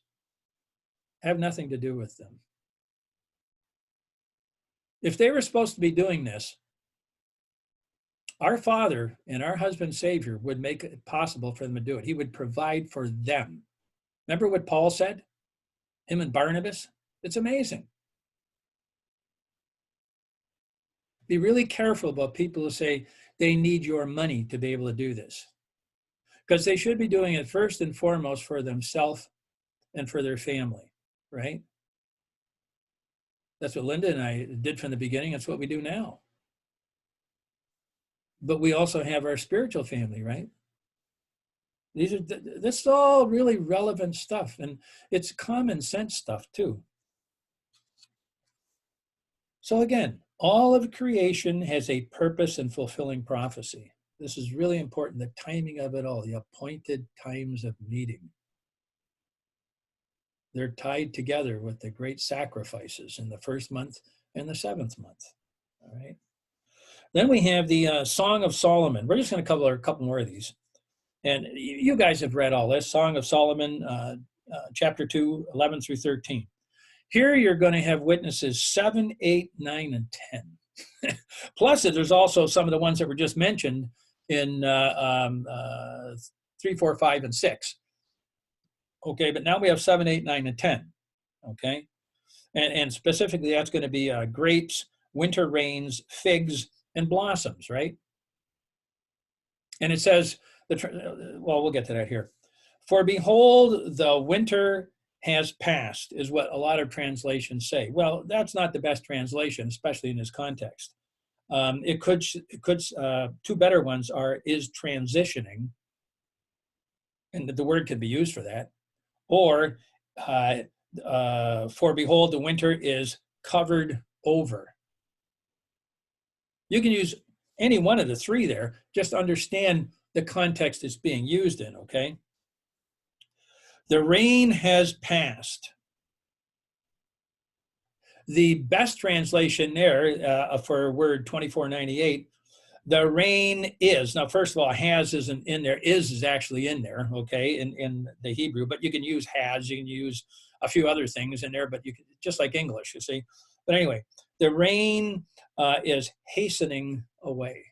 have nothing to do with them. If they were supposed to be doing this, our Father and our husband Savior would make it possible for them to do it. He would provide for them. Remember what Paul said? Him and Barnabas? It's amazing. Be really careful about people who say they need your money to be able to do this. Because they should be doing it first and foremost for themselves and for their family, right? That's what Linda and I did from the beginning. That's what we do now. But we also have our spiritual family, right? This is all really relevant stuff, and it's common sense stuff too. So again, all of creation has a purpose and fulfilling prophecy. This is really important, the timing of it all, the appointed times of meeting. They're tied together with the great sacrifices in the first month and the 7th month, all right? Then we have the Song of Solomon. We're just going to cover a couple more of these. And you guys have read all this, Song of Solomon, chapter 2, 11 through 13. Here you're going to have witnesses 7, 8, 9, and 10. Plus, there's also some of the ones that were just mentioned in 3, 4, 5, and 6. Okay, but now we have 7, 8, 9, and 10. Okay, and specifically that's going to be grapes, winter rains, figs, and blossoms, right? And it says, well, we'll get to that here. For behold, the winter has passed, is what a lot of translations say. Well, that's not the best translation, especially in this context. It could 2 better ones are, is transitioning, and the word could be used for that, or for behold, the winter is covered over. You can use any one of the three there, just understand the context it's being used in, okay? The rain has passed. The best translation there for word 2498, the rain is. Now, first of all, has isn't in there. Is actually in there, okay, in the Hebrew, but you can use has, you can use a few other things in there, but you can, just like English, you see. But anyway, the rain is hastening away.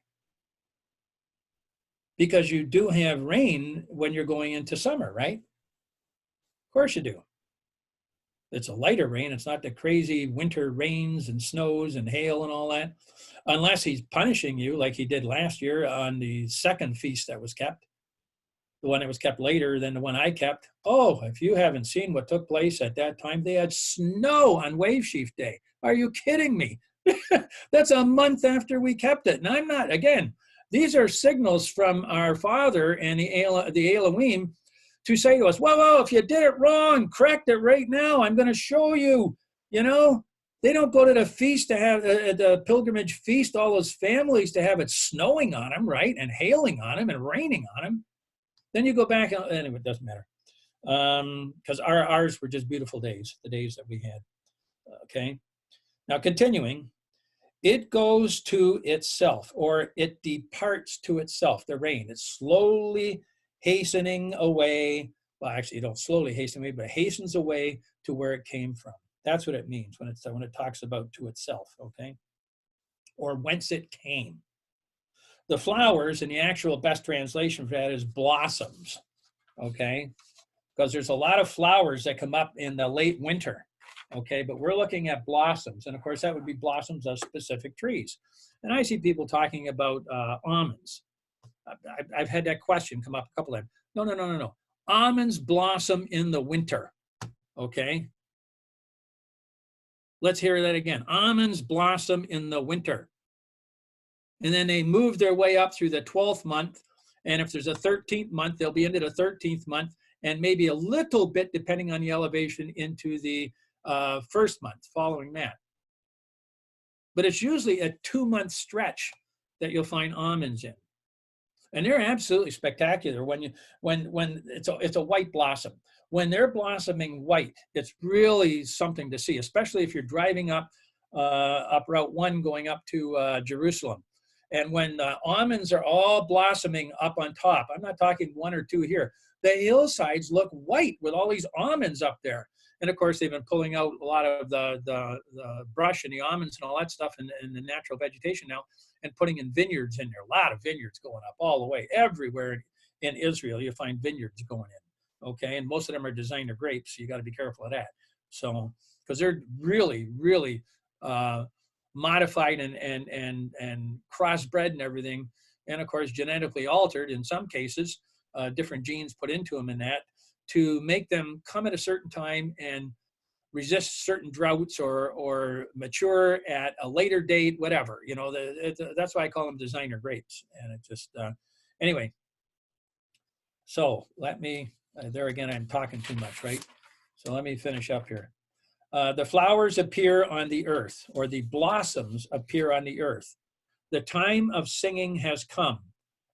Because you do have rain when you're going into summer, right? Of course you do. It's a lighter rain. It's not the crazy winter rains and snows and hail and all that, unless he's punishing you like he did last year on the second feast that was kept, the one that was kept later than the one I kept. Oh, if you haven't seen what took place at that time, they had snow on Wave Sheaf Day. Are you kidding me? That's a month after we kept it. And I'm not, again, these are signals from our Father and the Elohim to say to us, whoa, if you did it wrong, correct it right now. I'm going to show you, you know. They don't go to the feast to have the pilgrimage feast, all those families to have it snowing on them, right? And hailing on them and raining on them. Then you go back, anyway, it doesn't matter. Because ours were just beautiful days, the days that we had, okay? Now, continuing, it goes to itself, or it departs to itself, the rain. It's slowly hastening away. Well, actually, you don't slowly hasten away, but it hastens away to where it came from. That's what it means when it talks about to itself, okay? Or whence it came. The flowers, in the actual best translation for that is blossoms, okay? Because there's a lot of flowers that come up in the late winter. Okay, but we're looking at blossoms, and of course that would be blossoms of specific trees. And I see people talking about almonds. I've had that question come up a couple of times. No. Almonds blossom in the winter. Okay. Let's hear that again. Almonds blossom in the winter. And then they move their way up through the 12th month. And if there's a 13th month, they'll be into the 13th month, and maybe a little bit, depending on the elevation, into the first month following that. But it's usually a 2-month stretch that you'll find almonds in. And they're absolutely spectacular when it's a white blossom. When they're blossoming white, it's really something to see, especially if you're driving up Route 1 going up to Jerusalem. And when almonds are all blossoming up on top, I'm not talking 1 or 2 here, the hillsides look white with all these almonds up there. And of course, they've been pulling out a lot of the brush and the almonds and all that stuff in the natural vegetation now, and putting in vineyards in there. A lot of vineyards going up all the way. Everywhere in Israel, you find vineyards going in, okay? And most of them are designer grapes, so you got to be careful of that. So, because they're really, really modified and crossbred and everything, and of course, genetically altered in some cases, different genes put into them in that, to make them come at a certain time and resist certain droughts or mature at a later date, whatever. You know, that's why I call them designer grapes. And it just, anyway. So let me, there again, I'm talking too much, right? So let me finish up here. The flowers appear on the earth, or the blossoms appear on the earth. The time of singing has come,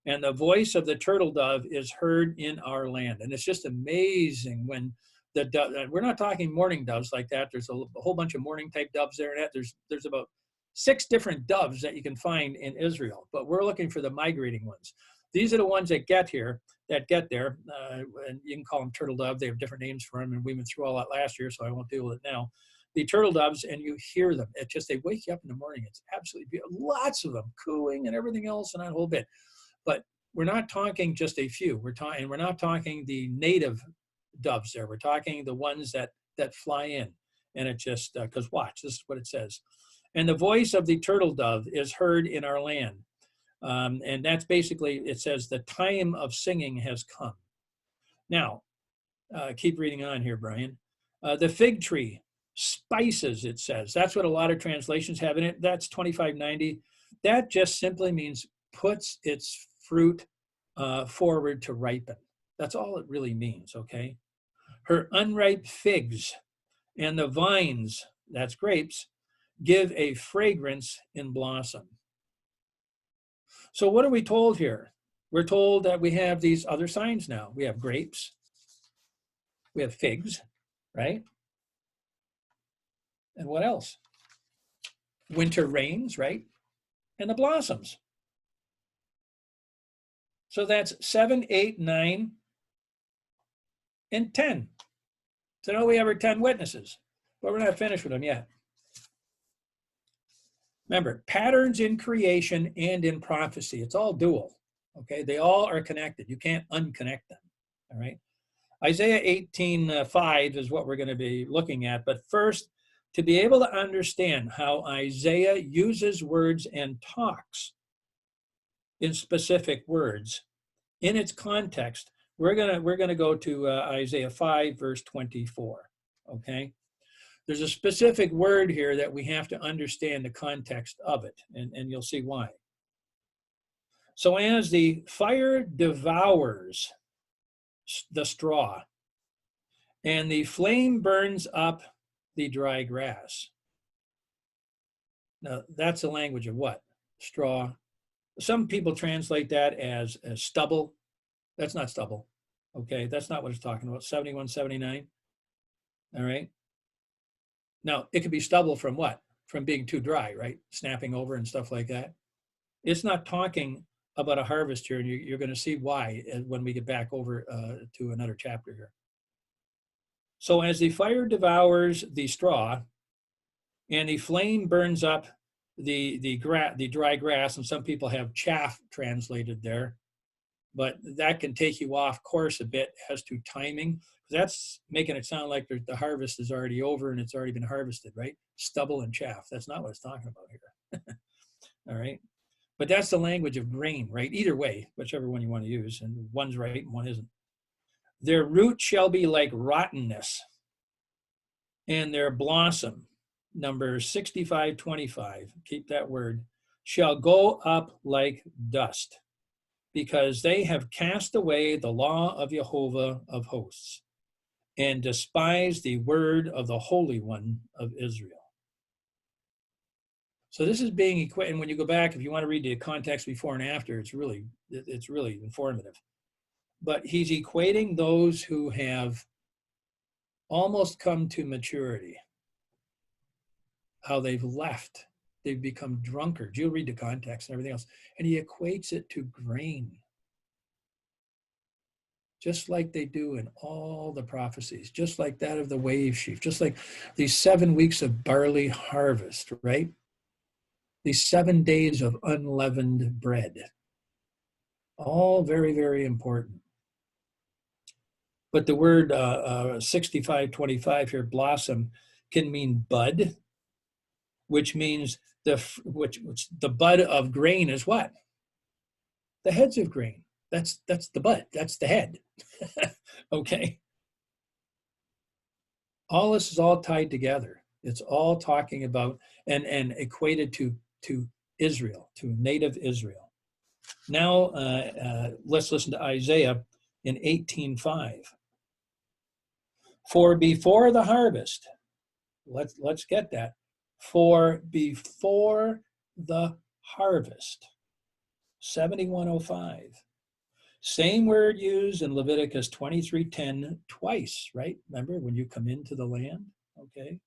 and the voice of the turtle dove is heard in our land. And it's just amazing when the dove, we're not talking mourning doves like that. There's a whole bunch of mourning type doves there. There's about 6 different doves that you can find in Israel, but we're looking for the migrating ones. These are the ones that get here, that get there, and you can call them turtle dove. They have different names for them, and we went through all that last year, so I won't deal with it now. The turtle doves, and you hear them. It just, they wake you up in the morning. It's absolutely beautiful. Lots of them cooing and everything else and that whole bit. But we're not talking just a few. We're not talking the native doves there. We're talking the ones that fly in. And it just, because watch, this is what it says. And the voice of the turtle dove is heard in our land. And that's basically, it says, the time of singing has come. Now, keep reading on here, Brian. The fig tree, spices, it says. That's what a lot of translations have in it. That's 2590. That just simply means puts its fruit forward to ripen. That's all it really means, okay? Her unripe figs and the vines, that's grapes, give a fragrance in blossom. So what are we told here? We're told that we have these other signs now. We have grapes, we have figs, right? And what else? Winter rains, right? And the blossoms. So that's 7, 8, 9, and 10. So now we have our 10 witnesses, but we're not finished with them yet. Remember, patterns in creation and in prophecy, it's all dual, okay? They all are connected. You can't unconnect them, all right? Isaiah 18:5 is what we're going to be looking at. But first, to be able to understand how Isaiah uses words and talks in specific words in its context, we're gonna go to Isaiah 5, verse 24. Okay, there's a specific word here that we have to understand the context of it, and you'll see why. So as the fire devours the straw, and the flame burns up the dry grass. Now, that's the language of what? Straw. Some people translate that as stubble. That's not stubble. Okay, that's not what it's talking about. 71, 79. All right. Now, it could be stubble from what? From being too dry, right? Snapping over and stuff like that. It's not talking about a harvest here, and you're going to see why when we get back over to another chapter here. So as the fire devours the straw and the flame burns up the dry grass, and some people have chaff translated there, but that can take you off course a bit as to timing. That's making it sound like the harvest is already over and it's already been harvested, right? Stubble and chaff. That's not what it's talking about here. All right. But that's the language of grain, right? Either way, whichever one you want to use, and one's right and one isn't. Their root shall be like rottenness, and their blossom, number 6525, keep that word, shall go up like dust, because they have cast away the law of Jehovah of hosts and despised the word of the Holy One of Israel. So this is being equated, and when you go back, if you want to read the context before and after, it's really informative. But he's equating those who have almost come to maturity, how they've left, they've become drunkards. You'll read the context and everything else. And he equates it to grain, just like they do in all the prophecies, just like that of the wave sheaf, just like these 7 weeks of barley harvest, right? These 7 days of unleavened bread. All very, very important. But the word 6525 here, blossom, can mean bud, which means the bud of grain is what? The heads of grain. That's the bud. That's the head. Okay. All this is all tied together. It's all talking about and equated to Israel, to native Israel. Now let's listen to Isaiah in 18:5. For before the harvest, let's get that. For before the harvest, 7105. Same word used in Leviticus 23:10 twice, right? Remember when you come into the land, okay?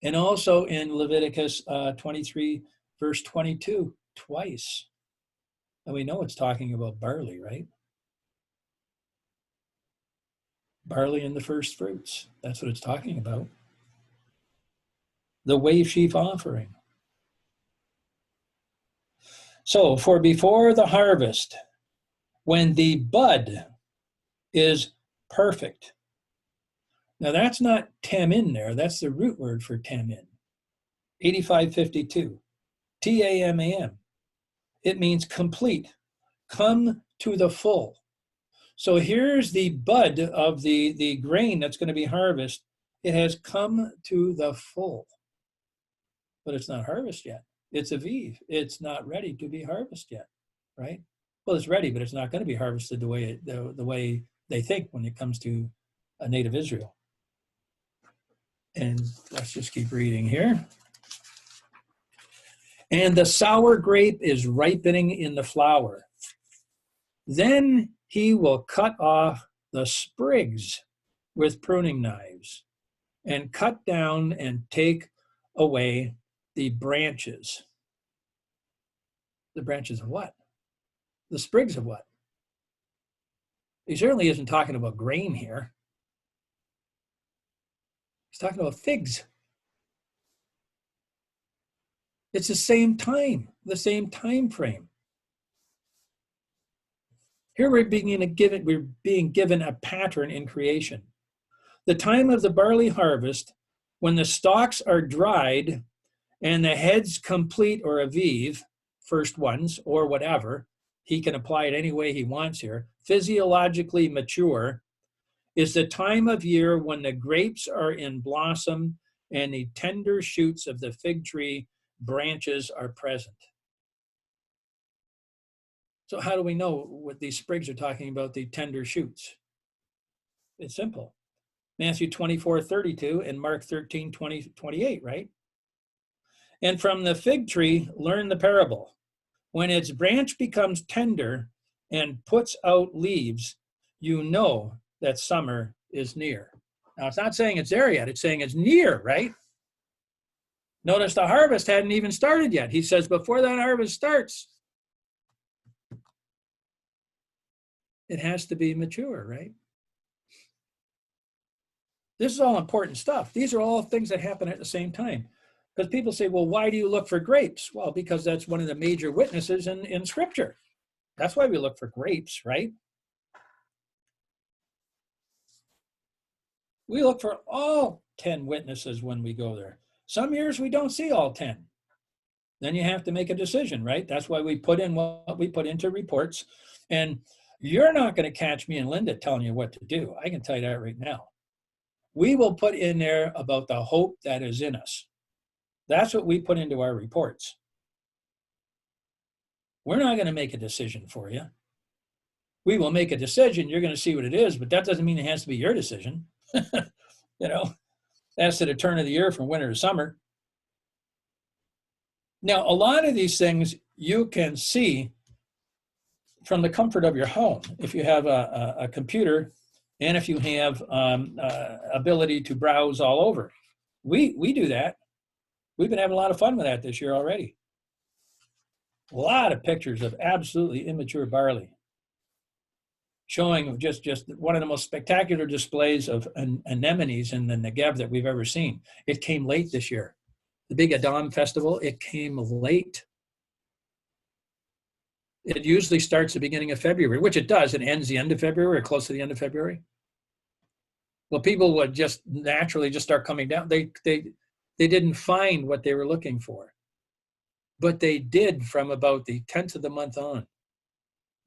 And also in Leviticus 23, verse 22, twice. And we know it's talking about barley, right? Barley in the first fruits. That's what it's talking about. The wave sheaf offering. So, for before the harvest, when the bud is perfect. Now, that's not tamin there. That's the root word for tamin. 8552. T-A-M-A-M. It means complete. Come to the full. So here's the bud of the grain that's going to be harvested. It has come to the full. But it's not harvested yet. It's Aviv. It's not ready to be harvested yet, right? Well, it's ready, but it's not going to be harvested the way they think when it comes to a native Israel. And let's just keep reading here. and the sour grape is ripening in the flower. Then he will cut off the sprigs with pruning knives and cut down and take away the branches. The branches of what? The sprigs of what? He certainly isn't talking about grain here. He's talking about figs. It's the same time frame. Here we're being given a pattern in creation. The time of the barley harvest, when the stalks are dried and the heads complete or aviv, first ones or whatever, he can apply it any way he wants here, physiologically mature, is the time of year when the grapes are in blossom and the tender shoots of the fig tree branches are present. So how do we know what these sprigs are talking about, the tender shoots? It's simple. Matthew 24:32 and Mark 13:20-28, right? And from the fig tree, learn the parable. When its branch becomes tender and puts out leaves, you know that summer is near. Now, it's not saying it's there yet. It's saying it's near, right? Notice the harvest hadn't even started yet. He says before that harvest starts, it has to be mature, right? This is all important stuff. These are all things that happen at the same time. Because people say, well, why do you look for grapes? Well, because that's one of the major witnesses in Scripture. That's why we look for grapes, right? We look for all 10 witnesses when we go there. Some years we don't see all 10. Then you have to make a decision, right? That's why we put in what we put into reports. And you're not going to catch me and Linda telling you what to do. I can tell you that right now. We will put in there about the hope that is in us. That's what we put into our reports. We're not going to make a decision for you. We will make a decision. You're going to see what it is, but that doesn't mean it has to be your decision. You know, that's to the turn of the year from winter to summer. Now, a lot of these things you can see from the comfort of your home. If you have a computer and if you have ability to browse all over. We do that. We've been having a lot of fun with that this year already. A lot of pictures of absolutely immature barley, showing just one of the most spectacular displays of anemones in the Negev that we've ever seen. It came late this year. The big Adam festival, it came late. It usually starts the beginning of February, which it does. It ends the end of February or close to the end of February. Well, people would just naturally just start coming down. They didn't find what they were looking for, but they did from about the 10th of the month on.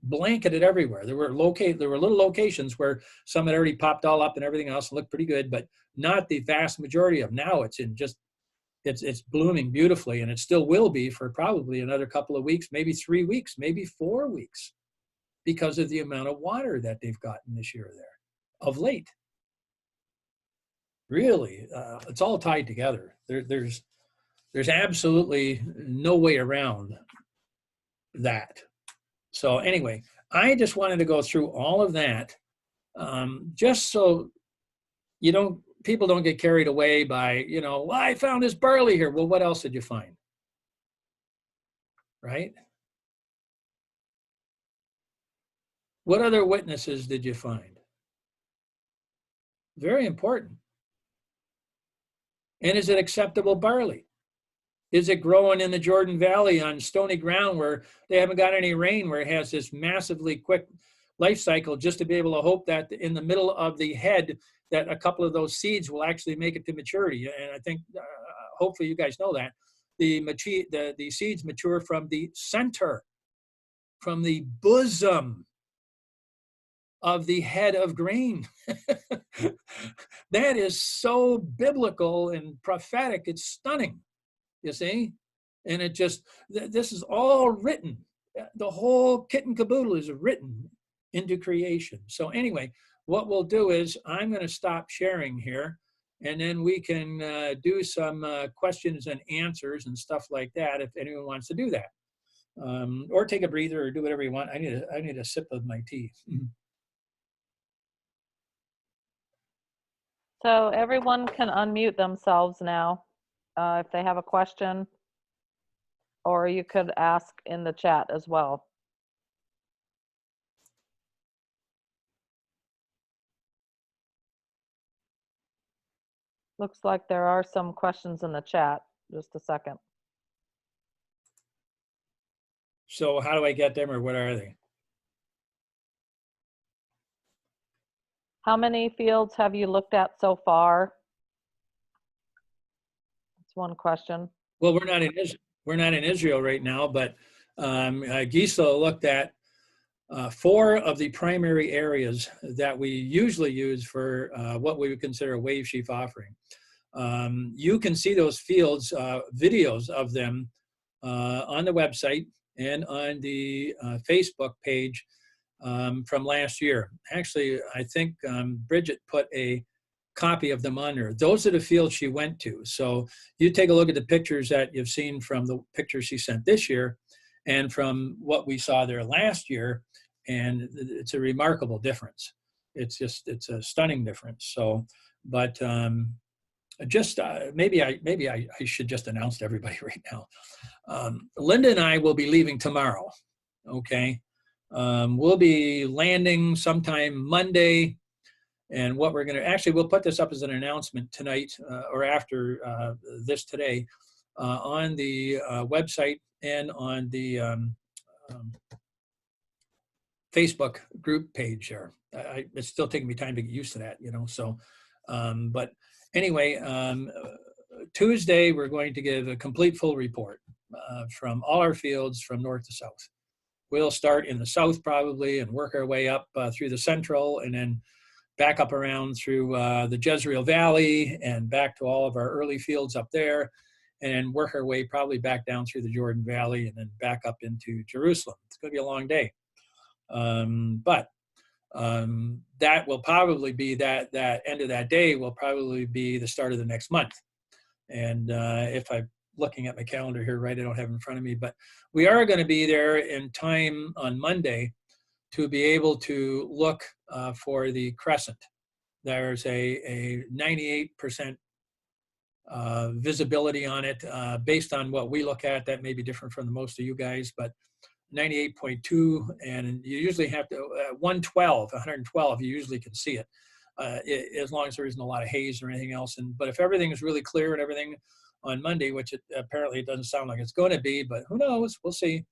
Blanketed everywhere. There were little locations where some had already popped all up and everything else looked pretty good, but not the vast majority of them. Now it's blooming beautifully, and it still will be for probably another couple of weeks, maybe 3 weeks, maybe 4 weeks, because of the amount of water that they've gotten this year there of late. Really, it's all tied together. There's absolutely no way around that. So anyway, I just wanted to go through all of that, just so people don't get carried away by, well, I found this barley here. Well, what else did you find? Right? What other witnesses did you find? Very important. And is it acceptable barley? Is it growing in the Jordan Valley on stony ground where they haven't got any rain, where it has this massively quick life cycle, just to be able to hope that in the middle of the head that a couple of those seeds will actually make it to maturity? And I think hopefully you guys know that. The seeds mature from the center, from the bosom of the head of grain. That is so biblical and prophetic. It's stunning, you see? And this is all written. The whole kit and caboodle is written into creation. So anyway, what we'll do is I'm going to stop sharing here. and then we can do some questions and answers and stuff like that if anyone wants to do that. Or take a breather or do whatever you want. I need a sip of my tea. So everyone can unmute themselves now if they have a question, or you could ask in the chat as well. Looks like there are some questions in the chat. Just a second. So how do I get them, or what are they? How many fields have you looked at so far? That's one question. Well, we're not in Israel right now, but Gisela looked at 4 of the primary areas that we usually use for what we would consider a wave sheaf offering. You can see those fields, videos of them on the website and on the Facebook page from last year. Actually, I think Bridget put a copy of them on there. Those are the fields she went to. So you take a look at the pictures that you've seen from the pictures she sent this year and from what we saw there last year, and it's a remarkable difference. It's a stunning difference. So, but just maybe I should just announce to everybody right now. Linda and I will be leaving tomorrow. Okay, we'll be landing sometime Monday, and what we're going to actually, we'll put this up as an announcement tonight or after this today on the website and on the Facebook group page there. It's still taking me time to get used to that, you know. So, but anyway, Tuesday we're going to give a complete full report from all our fields from north to south. We'll start in the south probably and work our way up through the central, and then back up around through the Jezreel Valley and back to all of our early fields up there, and work our way probably back down through the Jordan Valley and then back up into Jerusalem. It's going to be a long day. But that will probably be that end of that day will probably be the start of the next month. And if I'm looking at my calendar here, right, I don't have it in front of me, but we are going to be there in time on Monday to be able to look for the crescent. There's a 98% visibility on it based on what we look at. That may be different from the most of you guys, but 98.2, and you usually have to 112, you usually can see it, as long as there isn't a lot of haze or anything else. But if everything is really clear and everything on Monday, which apparently it doesn't sound like it's going to be, but who knows, we'll see.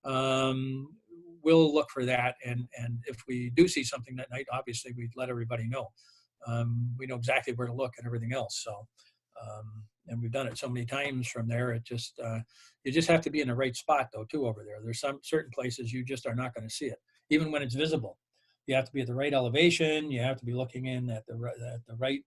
We'll look for that, and if we do see something that night, obviously we'd let everybody know. We know exactly where to look and everything else. So, and we've done it so many times from there. It just you just have to be in the right spot though too over there. There's some certain places you just are not going to see it, even when it's visible. You have to be at the right elevation. You have to be looking in at the right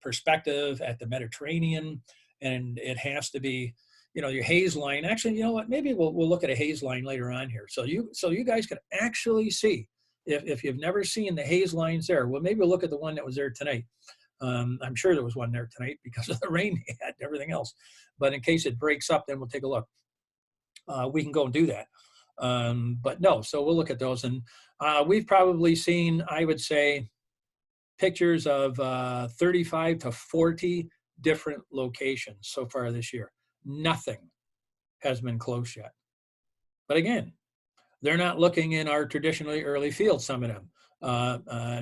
perspective at the Mediterranean, and it has to be, you know, your haze line. Actually, you know what? Maybe we'll look at a haze line later on here, so you guys can actually see if you've never seen the haze lines there. Well, maybe we'll look at the one that was there tonight. I'm sure there was one there tonight because of the rain they had and everything else. But in case it breaks up, then we'll take a look. We can go and do that. But no, so we'll look at those. And we've probably seen, I would say, pictures of 35 to 40 different locations so far this year. Nothing has been close yet. But again, they're not looking in our traditionally early fields, some of them.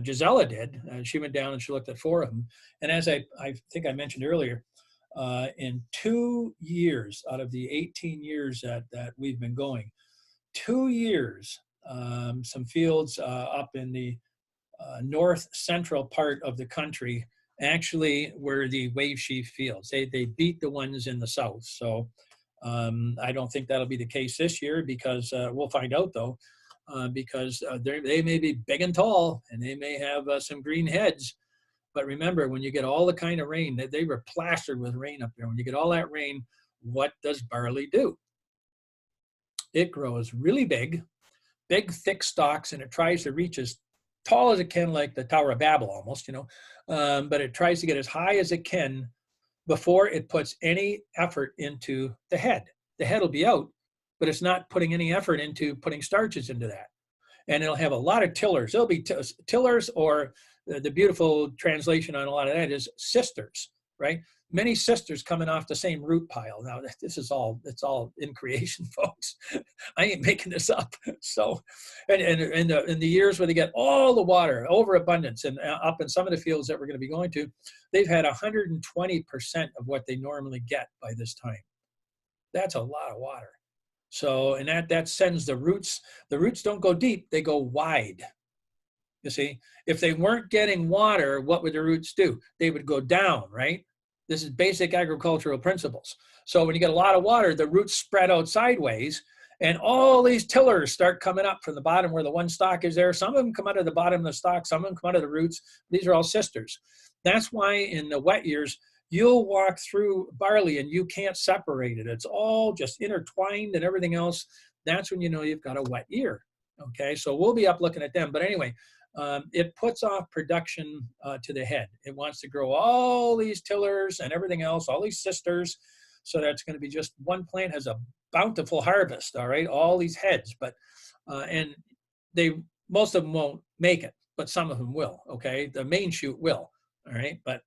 Gisela did. She went down and she looked at 4 of them. And as I think I mentioned earlier, in 2 years out of the 18 years that we've been going, 2 years, some fields up in the north central part of the country actually were the wave sheaf fields. They beat the ones in the south. So I don't think that'll be the case this year, because we'll find out though. Because they may be big and tall and they may have some green heads. But remember, when you get all the kind of rain, they were plastered with rain up there. When you get all that rain, what does barley do? It grows really big, thick stalks, and it tries to reach as tall as it can, like the Tower of Babel almost, you know. but it tries to get as high as it can before it puts any effort into the head. The head will be out, but it's not putting any effort into putting starches into that. And it'll have a lot of tillers. There'll be tillers, or the beautiful translation on a lot of that is sisters, right? Many sisters coming off the same root pile. Now, this is all, it's all in creation, folks. I ain't making this up. So, and in the years where they get all the water, overabundance, and up in some of the fields that we're going to be going to, they've had 120% of what they normally get by this time. That's a lot of water. So, and that sends the roots don't go deep, they go wide. You see, if they weren't getting water, what would the roots do? They would go down, right? This is basic agricultural principles. So when you get a lot of water, the roots spread out sideways, and all these tillers start coming up from the bottom where the one stalk is there. Some of them come out of the bottom of the stalk, some of them come out of the roots. These are all sisters. That's why in the wet years, you'll walk through barley and you can't separate it. It's all just intertwined and everything else. That's when you know you've got a wet year. Okay, so we'll be up looking at them. But anyway, it puts off production to the head. It wants to grow all these tillers and everything else, all these sisters. So that's going to be just one plant has a bountiful harvest, all right, all these heads. But, and most of them won't make it, but some of them will, okay? The main shoot will, all right? But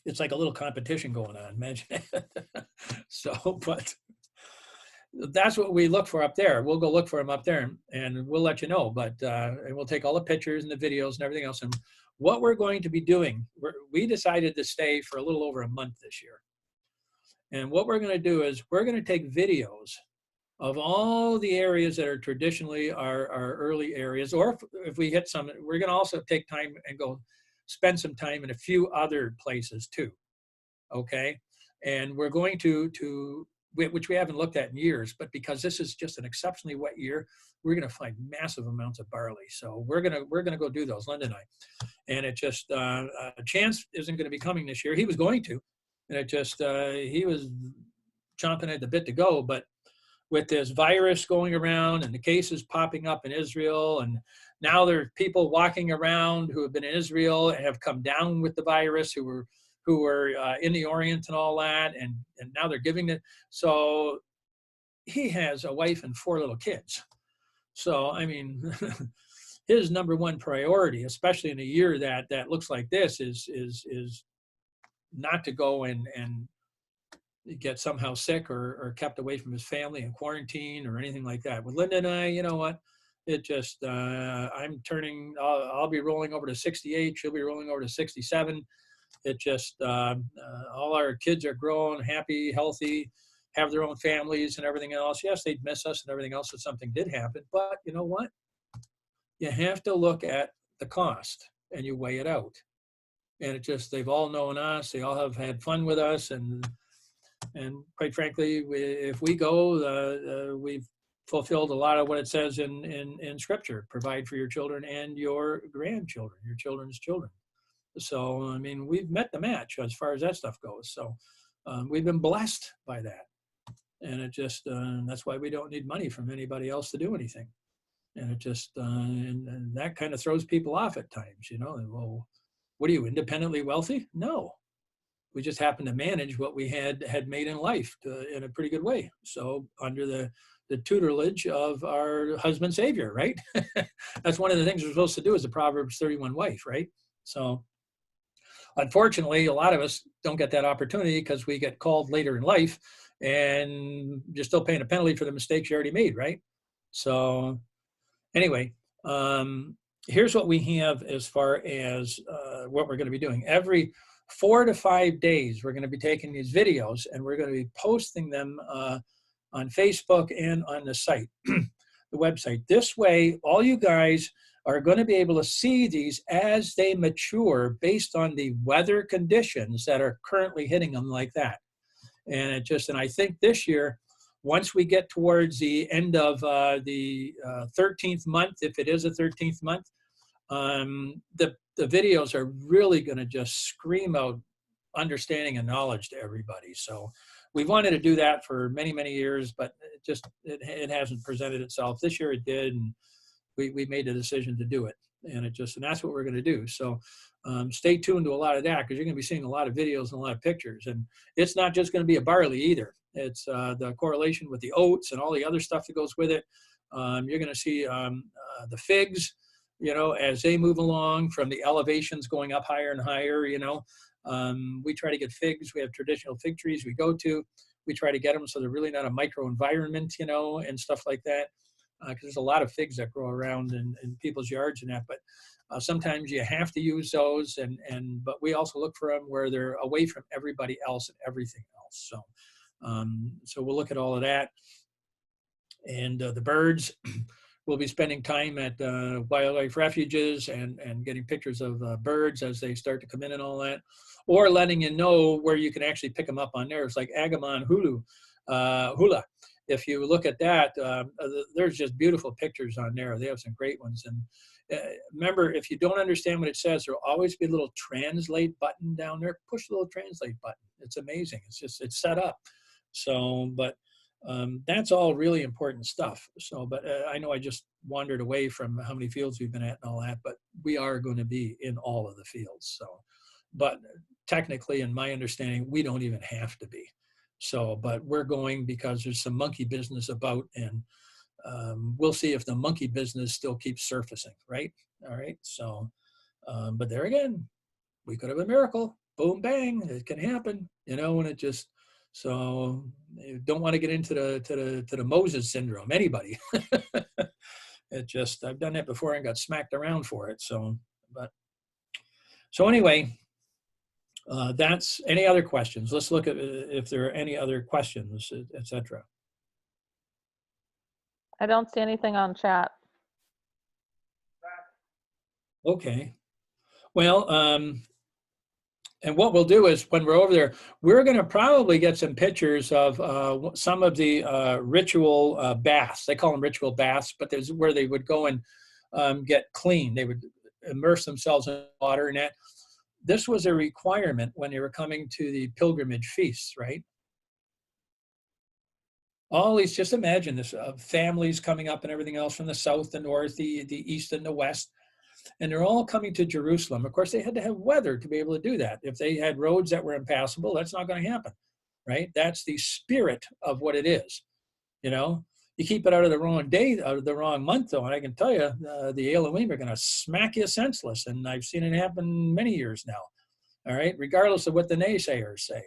it's like a little competition going on, imagine it. So, but that's what we look for up there. We'll go look for them up there, and we'll let you know. But and we'll take all the pictures and the videos and everything else. And what we're going to be doing, we decided to stay for a little over a month this year. And what we're going to do is we're going to take videos of all the areas that are traditionally our early areas, or if we hit some, we're going to also take time and go spend some time in a few other places too, okay? And we're going to which we haven't looked at in years, but because this is just an exceptionally wet year, we're going to find massive amounts of barley. So we're going to go do those, Linda and I. And it just, Chance isn't going to be coming this year. He was going to, and it just, he was chomping at the bit to go, but with this virus going around and the cases popping up in Israel, and now there are people walking around who have been in Israel and have come down with the virus, who were in the Orient and all that, and now they're giving it. So he has a wife and 4 little kids. So, I mean, his number one priority, especially in a year that looks like this, is not to go and get somehow sick or kept away from his family in quarantine or anything like that. With Linda and I, you know what? It just, I'll be rolling over to 68. She'll be rolling over to 67. It just, all our kids are grown, happy, healthy, have their own families and everything else. Yes, they'd miss us and everything else if something did happen. But you know what? You have to look at the cost and you weigh it out. And it just, they've all known us. They all have had fun with us. And quite frankly, if we go, we've fulfilled a lot of what it says in Scripture: provide for your children and your grandchildren, your children's children. So, I mean, we've met the match as far as that stuff goes. So we've been blessed by that. And it just, that's why we don't need money from anybody else to do anything. And it just, and that kind of throws people off at times, you know. And, well, what are you, independently wealthy? No. We just happen to manage what we had made in life in a pretty good way. So under the tutelage of our husband Savior, right? That's one of the things we're supposed to do as a Proverbs 31 wife, right? So unfortunately, a lot of us don't get that opportunity because we get called later in life and you're still paying a penalty for the mistakes you already made, right? So anyway, here's what we have as far as what we're going to be doing. Every 4 to 5 days, we're going to be taking these videos and we're going to be posting them on Facebook and on the site, the website. This way, all you guys are going to be able to see these as they mature based on the weather conditions that are currently hitting them like that. And it just, and I think this year, once we get towards the end of the 13th month, if it is a 13th month, the videos are really going to just scream out understanding and knowledge to everybody. So we wanted to do that for many, many years, but it hasn't presented itself. This year it did, and we made the decision to do it. And and that's what we're going to do. So stay tuned to a lot of that, because you're going to be seeing a lot of videos and a lot of pictures. And it's not just going to be a barley either. It's the correlation with the oats and all the other stuff that goes with it. You're going to see the figs, as they move along from the elevations going up higher and higher. We try to get figs. We have traditional fig trees we go to. We try to get them so they're really not a microenvironment, and stuff like that. Because there's a lot of figs that grow around in people's yards and that. But sometimes you have to use those, but we also look for them where they're away from everybody else and everything else. So we'll look at all of that. And the birds, we'll be spending time at wildlife refuges and getting pictures of birds as they start to come in and all that, or letting you know where you can actually pick them up on there. It's like Agamon Hula. If you look at that, there's just beautiful pictures on there. They have some great ones. And remember, if you don't understand what it says, there'll always be a little translate button down there. Push the little translate button. It's amazing. It's set up. So, but that's all really important stuff. So, but I know I just wandered away from how many fields we've been at and all that, but we are going to be in all of the fields. So, but technically, in my understanding, we don't even have to be. So, but we're going because there's some monkey business about, and we'll see if the monkey business still keeps surfacing, right? All right. So, but there again, we could have a miracle. Boom, bang, it can happen, and it just. So you don't want to get into the Moses syndrome. Anybody? I've done that before and got smacked around for it. So anyway. That's any other questions. Let's look at if there are any other questions, etc. I don't see anything on chat. Okay. Well, and what we'll do is when we're over there, we're going to probably get some pictures of some of the ritual baths. They call them ritual baths, but there's where they would go and get clean. They would immerse themselves in water and that. This was a requirement when they were coming to the pilgrimage feasts, right? All these, just imagine this, families coming up and everything else from the south, the north, the east, and the west, and they're all coming to Jerusalem. Of course, they had to have weather to be able to do that. If they had roads that were impassable, that's not going to happen, right? That's the spirit of what it is, You keep it out of the wrong day, out of the wrong month, though, and I can tell you, the Elohim are going to smack you senseless, and I've seen it happen many years now, all right, regardless of what the naysayers say.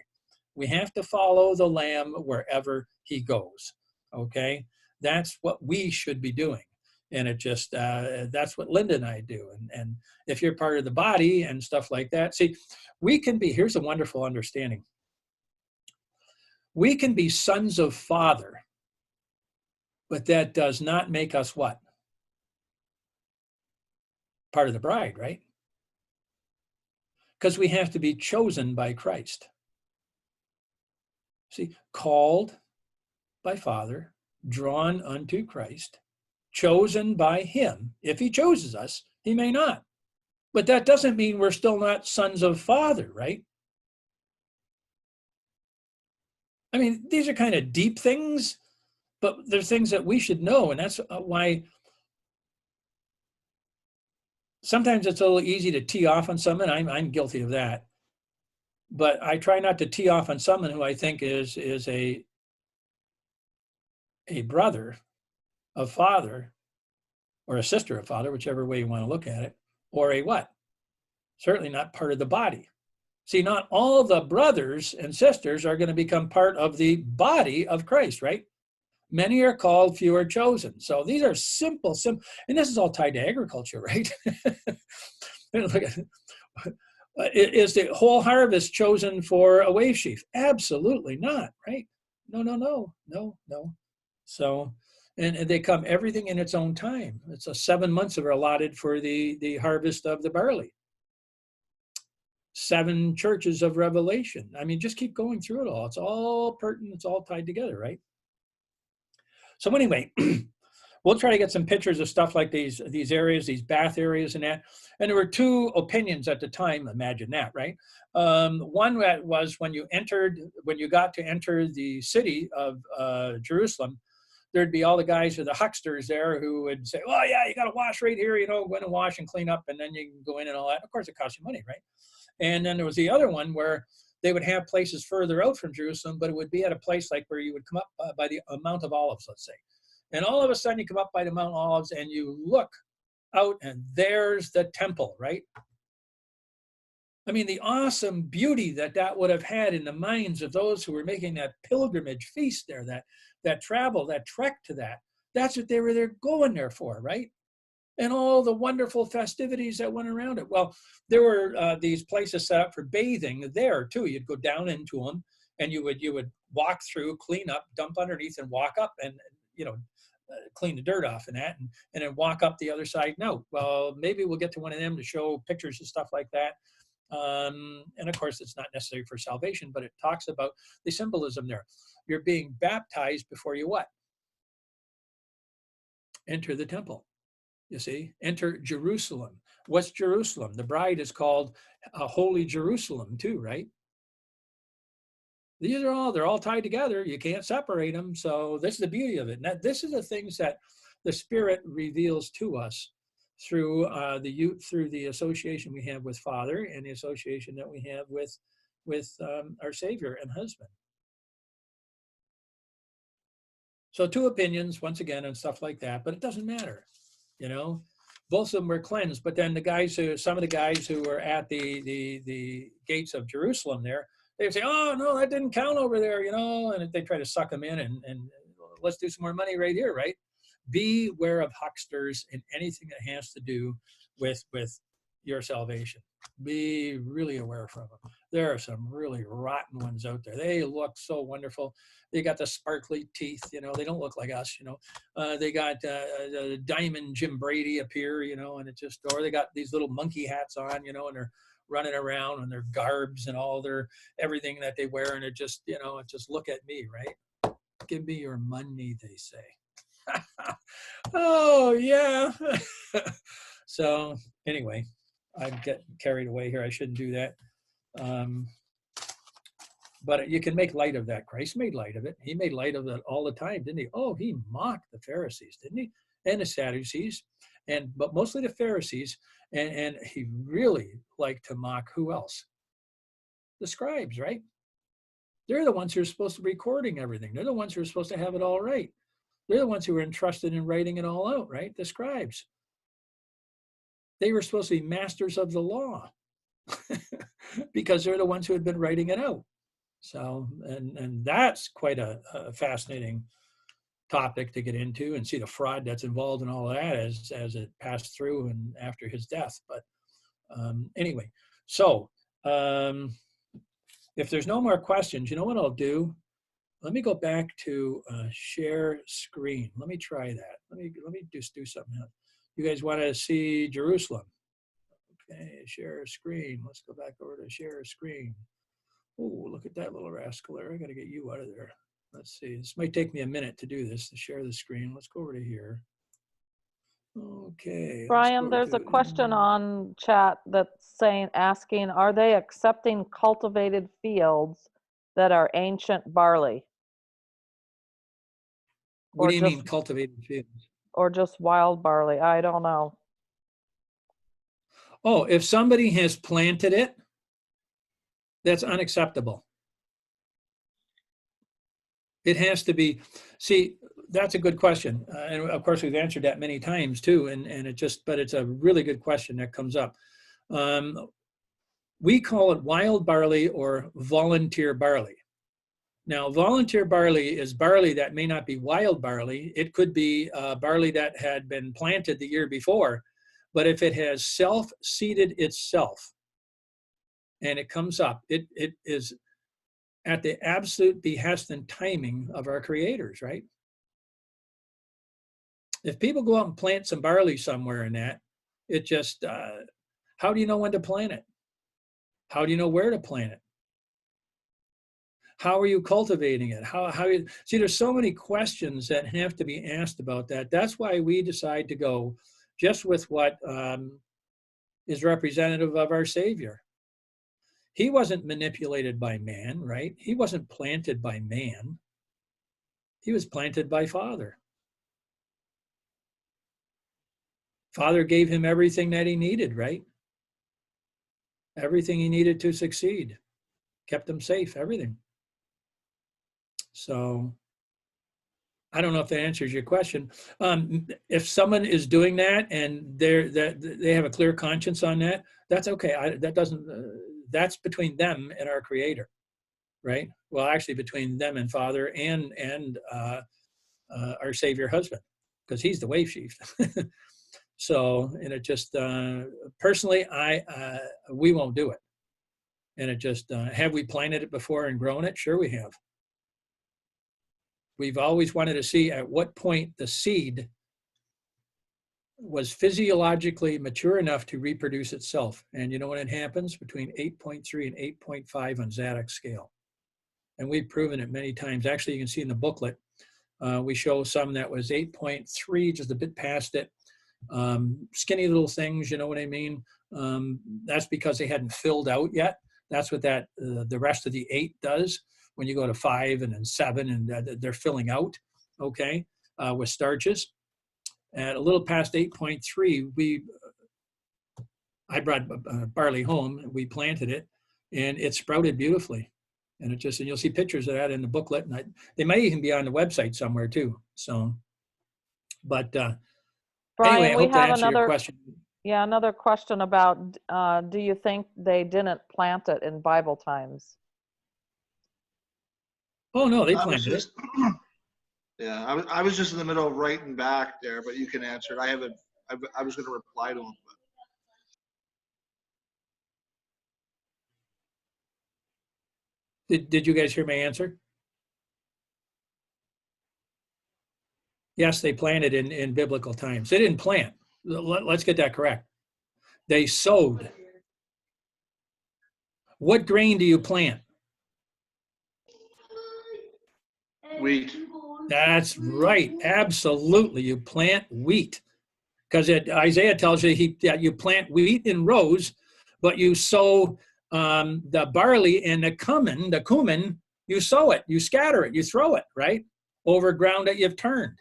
We have to follow the Lamb wherever he goes, okay? That's what we should be doing, and that's what Linda and I do, and if you're part of the body and stuff like that, see, we can be, here's a wonderful understanding. We can be sons of Father, but that does not make us what? Part of the bride, right? Because we have to be chosen by Christ. See, called by Father, drawn unto Christ, chosen by him. If he chooses us, he may not. But that doesn't mean we're still not sons of Father, right? I mean, these are kind of deep things, but they're things that we should know, and that's why sometimes it's a little easy to tee off on someone. I'm guilty of that, but I try not to tee off on someone who I think is a brother of Father, or a sister of Father, whichever way you want to look at it, or a what? Certainly not part of the body. See, not all the brothers and sisters are going to become part of the body of Christ, right? Many are called, few are chosen. So these are simple, and this is all tied to agriculture, right? Is the whole harvest chosen for a wave sheaf? Absolutely not, right? No. So, and they come everything in its own time. It's 7 months that are allotted for the harvest of the barley. 7 churches of Revelation. I mean, just keep going through it all. It's all pertinent. It's all tied together, right? So anyway, we'll try to get some pictures of stuff like these areas, these bath areas and that. And there were 2 opinions at the time. Imagine that, right? One that was when you got to enter the city of Jerusalem, there'd be all the guys or the hucksters there who would say, oh yeah, you got to wash right here, go in and wash and clean up, and then you can go in and all that. Of course, it costs you money, right? And then there was the other one where they would have places further out from Jerusalem, but it would be at a place like where you would come up by the Mount of Olives, let's say. And all of a sudden you come up by the Mount of Olives and you look out and there's the temple, right? I mean, the awesome beauty that would have had in the minds of those who were making that pilgrimage feast there, that travel, that trek to that. That's what they were there going there for, right? And all the wonderful festivities that went around it. Well, there were these places set up for bathing there too. You'd go down into them, and you would walk through, clean up, dump underneath, and walk up, and clean the dirt off and that, and then walk up the other side. No, well, maybe we'll get to one of them to show pictures and stuff like that. And of course, it's not necessary for salvation, but it talks about the symbolism there. You're being baptized before you what? Enter the temple. You see, enter Jerusalem. What's Jerusalem? The bride is called Holy Jerusalem too, right? They're all tied together. You can't separate them. So this is the beauty of it. And this is the things that the Spirit reveals to us through the association we have with Father and the association that we have with our Savior and husband. So two opinions, once again, and stuff like that, but it doesn't matter. Both of them were cleansed, but then some of the guys who were at the gates of Jerusalem there, they would say, oh, no, that didn't count over there, and they try to suck them in and let's do some more money right here, right? Beware of hucksters in anything that has to do with your salvation. Be really aware from them. There are some really rotten ones out there. They look so wonderful. They got the sparkly teeth, they don't look like us, they got diamond Jim Brady up here, and or they got these little monkey hats on, and they're running around in their garbs and all their everything that they wear. And it just, just look at me, right? Give me your money, they say. Oh, yeah. So anyway, I'm getting carried away here. I shouldn't do that. But you can make light of that. Christ made light of it. He made light of it all the time, didn't he? Oh, he mocked the Pharisees, didn't he? And the Sadducees, but mostly the Pharisees. And he really liked to mock who else? The scribes, right? They're the ones who are supposed to be recording everything. They're the ones who are supposed to have it all right. They're the ones who were entrusted in writing it all out, right? The scribes. They were supposed to be masters of the law because they're the ones who had been writing it out. So, and that's quite a fascinating topic to get into and see the fraud that's involved in all of that as it passed through and after his death. But anyway, so if there's no more questions, you know what I'll do? Let me go back to share screen. Let me try that. Let me just do something else. You guys want to see Jerusalem? Okay, share screen. Let's go back over to share screen. Oh, look at that little rascal there. I got to get you out of there. Let's see. This might take me a minute to do this, to share the screen. Let's go over to here. Okay. Brian, there's a question on chat that's asking, are they accepting cultivated fields that are ancient barley? What do you mean cultivated fields? Or just wild barley? I don't know. Oh, if somebody has planted it, that's unacceptable. It has to be, see, that's a good question. And of course, we've answered that many times too. But it's a really good question that comes up. We call it wild barley or volunteer barley. Now, volunteer barley is barley that may not be wild barley. It could be barley that had been planted the year before, but if it has self-seeded itself and it comes up, it is at the absolute behest and timing of our creators, right? If people go out and plant some barley somewhere in that, it just, how do you know when to plant it? How do you know where to plant it? How are you cultivating it? See, there's so many questions that have to be asked about that. That's why we decide to go just with what is representative of our Savior. He wasn't manipulated by man, right? He wasn't planted by man. He was planted by Father. Father gave him everything that he needed, right? Everything he needed to succeed. Kept him safe, everything. So I don't know if that answers your question. If someone is doing that and they have a clear conscience on that, that's okay. That doesn't. That's between them and our Creator, right? Well, actually, between them and Father and our Savior husband, because He's the wave chief. So, and it just personally, we won't do it. And it just have we planted it before and grown it? Sure, we have. We've always wanted to see at what point the seed was physiologically mature enough to reproduce itself. And you know when it happens? Between 8.3 and 8.5 on Zadok's scale. And we've proven it many times. Actually, you can see in the booklet, we show some that was 8.3, just a bit past it. Skinny little things, you know what I mean? That's because they hadn't filled out yet. That's what that the rest of the 8 does. When you go to 5 and then 7, and they're filling out, okay, with starches. At a little past 8.3, I brought barley home, we planted it, and it sprouted beautifully. And you'll see pictures of that in the booklet, and they might even be on the website somewhere too. So, but Brian, anyway, I we hope that have answered your another, question. yeah, another question about, do you think they didn't plant it in Bible times? Oh no, they I was planted it. just, yeah, I was just in the middle of writing back there, but you can answer it. I was going to reply to him, but Did you guys hear my answer? Yes, they planted in biblical times. They didn't plant. Let's get that correct. They sowed. What grain do you plant? wheat. That's right. Absolutely. You plant wheat. Because Isaiah tells you you plant wheat in rows, but you sow the barley and the cumin, you sow it, you scatter it, you throw it, right? Over ground that you've turned.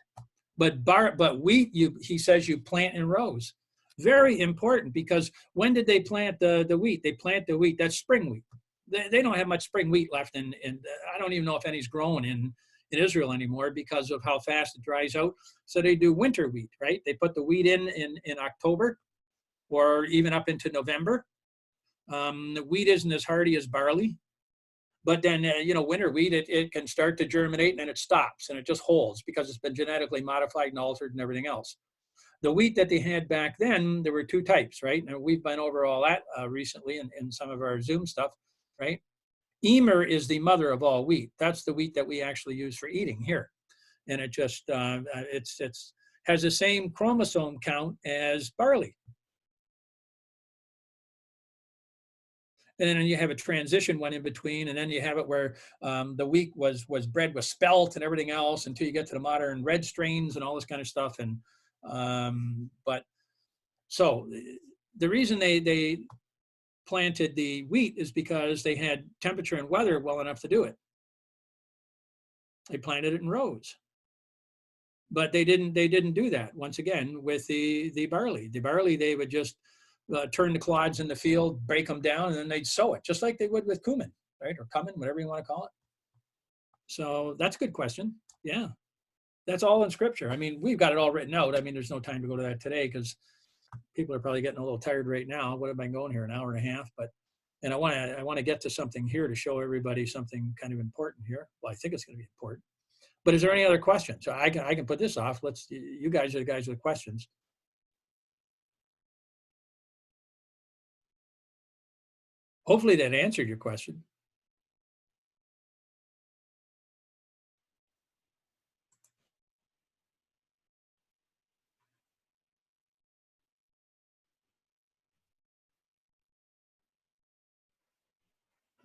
But wheat, he says you plant in rows. Very important, because when did they plant the wheat? They plant the wheat, that's spring wheat. They don't have much spring wheat left, and I don't even know if any's grown in Israel anymore because of how fast it dries out. So they do winter wheat, right? They put the wheat in October or even up into November. The wheat isn't as hardy as barley. But then, winter wheat, it can start to germinate and then it stops and it just holds because it's been genetically modified and altered and everything else. The wheat that they had back then, there were 2 types, right? And we've been over all that recently in some of our Zoom stuff, right? Emer is the mother of all wheat. That's the wheat that we actually use for eating here. And it just, it's has the same chromosome count as barley. And then you have a transition one in between, and then you have it where the wheat was bred with spelt and everything else until you get to the modern red strains and all this kind of stuff. And but so the reason they planted the wheat is because they had temperature and weather well enough to do it. They planted it in rows, but they didn't do that once again with the barley. The barley, they would just turn the clods in the field, break them down, and then they'd sow it, just like they would with cumin, right? Or cumin, whatever you want to call it. So that's a good question. Yeah, that's all in Scripture. I mean, we've got it all written out. I mean, there's no time to go to that today because people are probably getting a little tired right now. What have I been going here, an hour and a half? And I want to get to something here to show everybody something kind of important here. Well, I think it's going to be important. But is there any other questions? So I can put this off. You guys are the guys with questions. Hopefully that answered your question.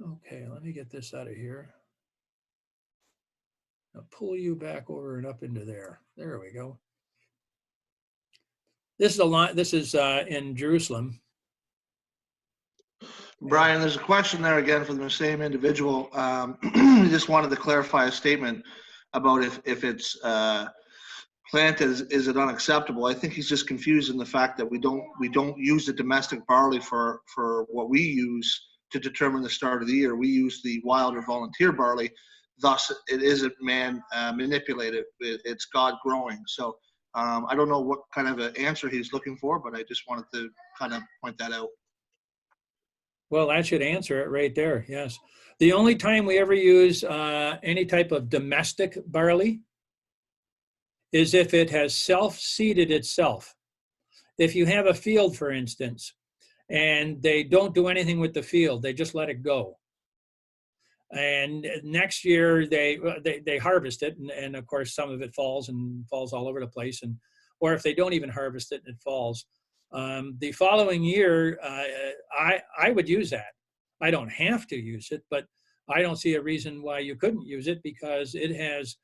Okay, let me get this out of here. I'll pull you back over and up into there. There we go. This is a lot. This is in Jerusalem. Brian, there's a question there again from the same individual. Just wanted to clarify a statement about if it's plant is it unacceptable. I think he's just confused in the fact that we don't use the domestic barley for what we use to determine the start of the year. We use the wild or volunteer barley. Thus, it isn't man manipulated. It's God growing. So I don't know what kind of an answer he's looking for, but I just wanted to kind of point that out. Well, that should answer it right there. Yes. The only time we ever use any type of domestic barley is if it has self-seeded itself. If you have a field, for instance, and they don't do anything with the field, they just let it go. And next year they harvest it, and of course some of it falls all over the place, and or if they don't even harvest it, it falls. The following year, I would use that. I don't have to use it, but I don't see a reason why you couldn't use it, because it has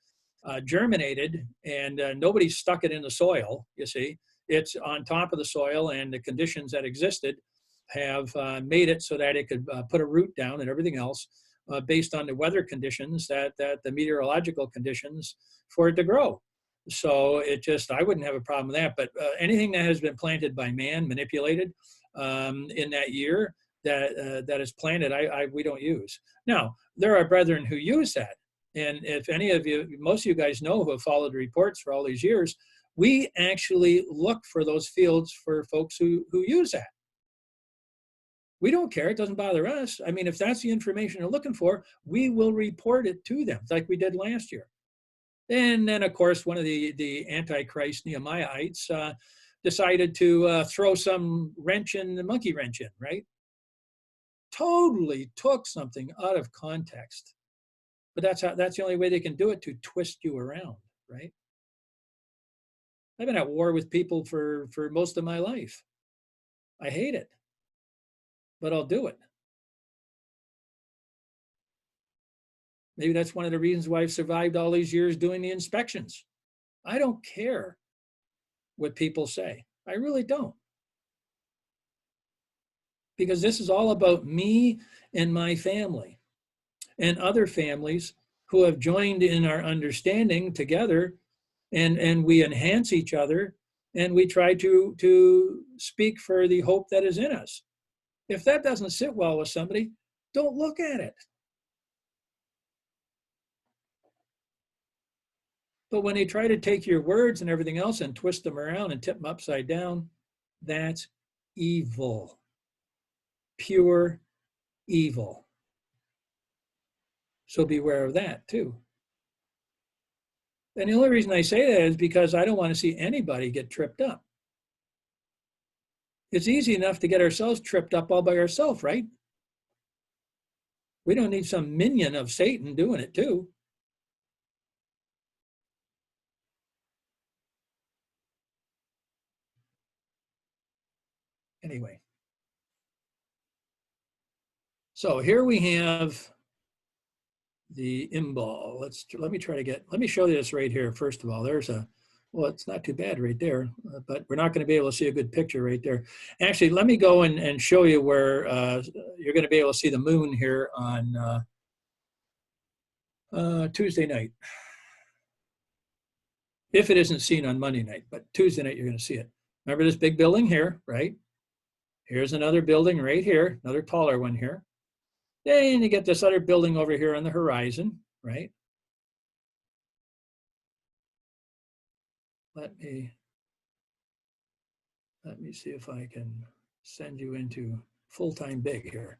germinated, and nobody stuck it in the soil. You see, it's on top of the soil, and the conditions that existed have made it so that it could put a root down and everything else based on the weather conditions, that the meteorological conditions for it to grow. So I wouldn't have a problem with that. But anything that has been planted by man, manipulated in that year, that is planted, we don't use. Now, there are brethren who use that. And if any of you, most of you guys know, who have followed the reports for all these years, we actually look for those fields for folks who use that. We don't care. It doesn't bother us. I mean, if that's the information they're looking for, we will report it to them, like we did last year. And then, of course, one of the Antichrist Nehemiahites decided to throw some monkey wrench in, right? Totally took something out of context. But that's the only way they can do it, to twist you around, right? I've been at war with people for most of my life. I hate it, but I'll do it. Maybe that's one of the reasons why I've survived all these years doing the inspections. I don't care what people say. I really don't. Because this is all about me and my family and other families who have joined in our understanding together, and we enhance each other, and we try to speak for the hope that is in us. If that doesn't sit well with somebody, don't look at it. But when they try to take your words and everything else and twist them around and tip them upside down, that's evil. Pure evil. So beware of that too. And the only reason I say that is because I don't want to see anybody get tripped up. It's easy enough to get ourselves tripped up all by ourselves, right? We don't need some minion of Satan doing it too. Anyway. So here we have the imball. Let me show you this right here. First of all, well, it's not too bad right there, but we're not going to be able to see a good picture right there. Actually, let me go and show you where you're going to be able to see the moon here on Tuesday night. If it isn't seen on Monday night, but Tuesday night, you're going to see it. Remember this big building here, right? Here's another building right here, another taller one here. Then you get this other building over here on the horizon, right? Let me see if I can send you into full-time big here.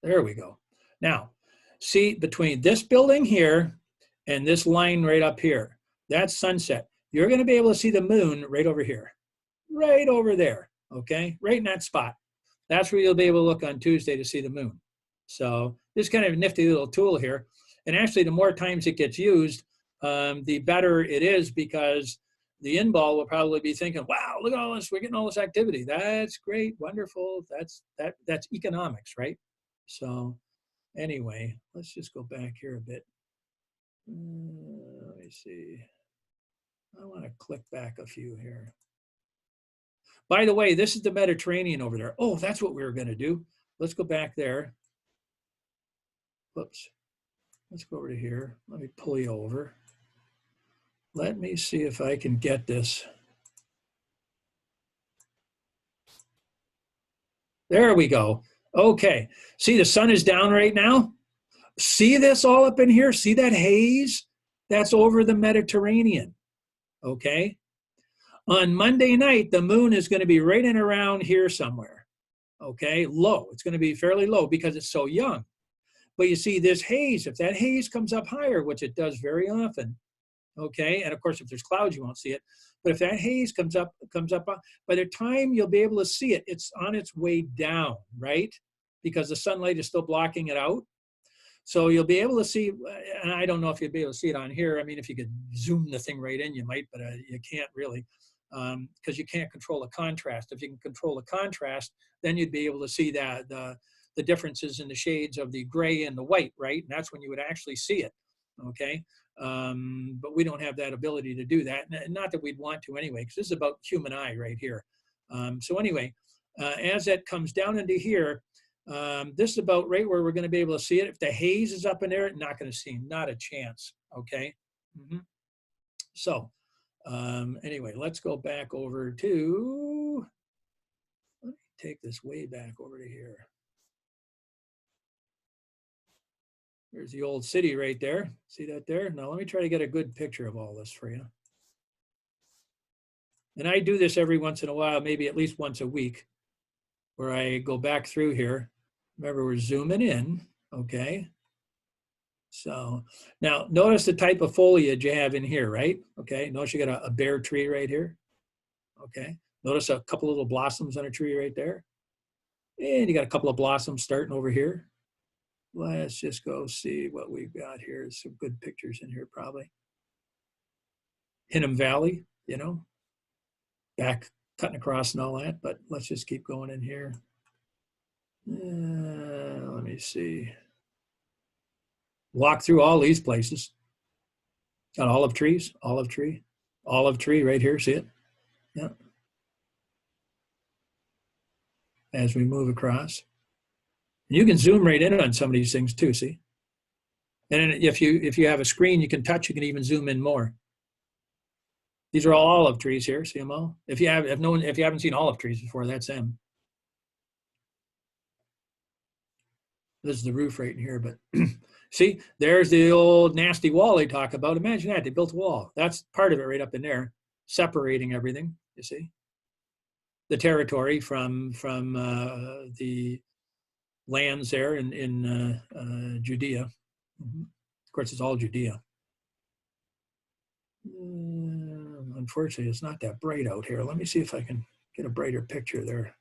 There we go. Now, see between this building here and this line right up here, that's sunset. You're going to be able to see the moon right over here, right over there, okay? Right in that spot. That's where you'll be able to look on Tuesday to see the moon. So this is kind of a nifty little tool here. And actually, the more times it gets used, the better it is, because the in-ball will probably be thinking, wow, look at all this, we're getting all this activity. That's great, wonderful. That's economics, right? So anyway, let's just go back here a bit. Let me see. I want to click back a few here. By the way, this is the Mediterranean over there. Oh, that's what we were going to do. Let's go back there. Whoops. Let's go over to here. Let me pull you over. Let me see if I can get this. There we go. Okay. See, the sun is down right now. See this all up in here? See that haze? That's over the Mediterranean. Okay. On Monday night, the moon is going to be right in around here somewhere. Okay. Low. It's going to be fairly low because it's so young. But you see this haze, if that haze comes up higher, which it does very often, okay, and of course if there's clouds you won't see it, but if that haze comes up, by the time you'll be able to see it, it's on its way down, right? Because the sunlight is still blocking it out. So you'll be able to see, and I don't know if you'll be able to see it on here. I mean, if you could zoom the thing right in, you might, but you can't really, because you can't control the contrast. If you can control the contrast, then you'd be able to see that the differences in the shades of the gray and the white, right? And that's when you would actually see it, okay? But we don't have that ability to do that. Not that we'd want to anyway, because this is about human eye right here. So anyway, as that comes down into here, this is about right where we're going to be able to see it. If the haze is up in there, not going to see, not a chance, okay? So anyway, let's go back over to, let me take this way back over to here. There's the old city right there. See that there? Now let me try to get a good picture of all this for you. And I do this every once in a while, maybe at least once a week, where I go back through here. Remember, we're zooming in, okay? So now notice the type of foliage you have in here, right? Okay, notice you got a bare tree right here, okay? Notice a couple little blossoms on a tree right there. And you got a couple of blossoms starting over here. Let's just go see what we've got here. There's some good pictures in here probably. Hinnom Valley, you know, back cutting across and all that, but let's just keep going in here. Let me see. Walk through all these places. Got olive trees, olive tree right here, see it? Yeah. As we move across. You can zoom right in on some of these things too, see? And if you have a screen you can touch, you can even zoom in more. These are all olive trees here, see them all? If you haven't seen olive trees before, that's them. This is the roof right in here, but see, there's the old nasty wall they talk about. Imagine that, they built a wall. That's part of it right up in there, separating everything, you see? The territory from the lands there in Judea. Of course, it's all Judea. Unfortunately, it's not that bright out here. Let me see if I can get a brighter picture there.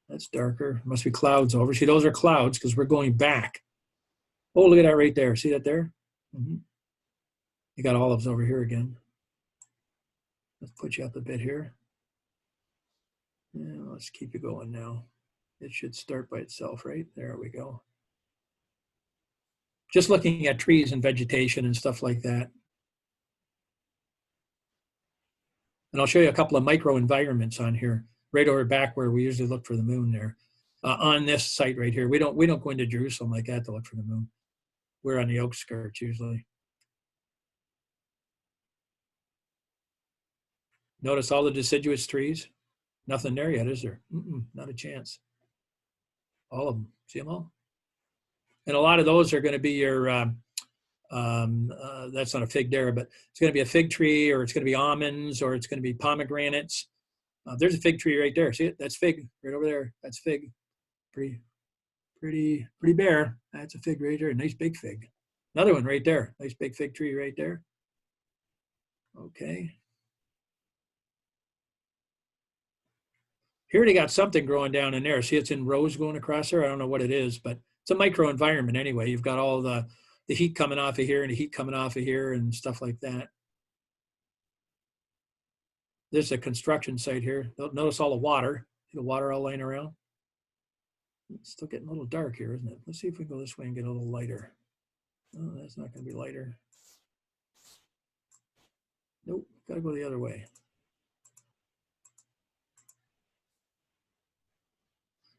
That's darker. Must be clouds over. See, those are clouds because we're going back. Oh, look at that right there. See that there? You got olives over here again. Let's put you up a bit here. Yeah, let's keep you going now. It should start by itself, right? There we go. Just looking at trees and vegetation and stuff like that. And I'll show you a couple of micro environments on here, right over back where we usually look for the moon there. On this site right here. We don't go into Jerusalem like that to look for the moon. We're on the outskirts usually. Notice all the deciduous trees. Nothing there yet, is there? Not a chance. All of them. See them all? And a lot of those are going to be your, that's not a fig there, but it's going to be a fig tree, or it's going to be almonds, or it's going to be pomegranates. There's a fig tree right there. See it? That's fig right over there. That's fig. Pretty bare. That's a fig right there. Nice big fig. Another one right there. Nice big fig tree right there. Okay. Here they got something growing down in there. See, it's in rows going across there. I don't know what it is, but it's a microenvironment anyway. You've got all the heat coming off of here and the heat coming off of here and stuff like that. There's a construction site here. Notice all the water all laying around. It's still getting a little dark here, isn't it? Let's see if we go this way and get a little lighter. Oh, that's not going to be lighter. Nope, got to go the other way.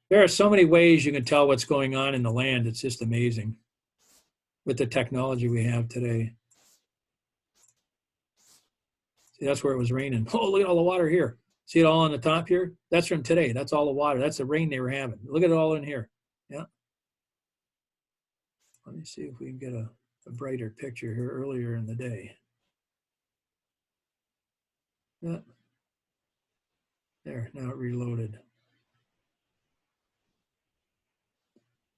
There are so many ways you can tell what's going on in the land. It's just amazing with the technology we have today. See, that's where it was raining. Oh, look at all the water here. See it all on the top here? That's from today. That's all the water. That's the rain they were having. Look at it all in here. Yeah. Let me see if we can get a brighter picture here earlier in the day. Yeah. There, now it reloaded.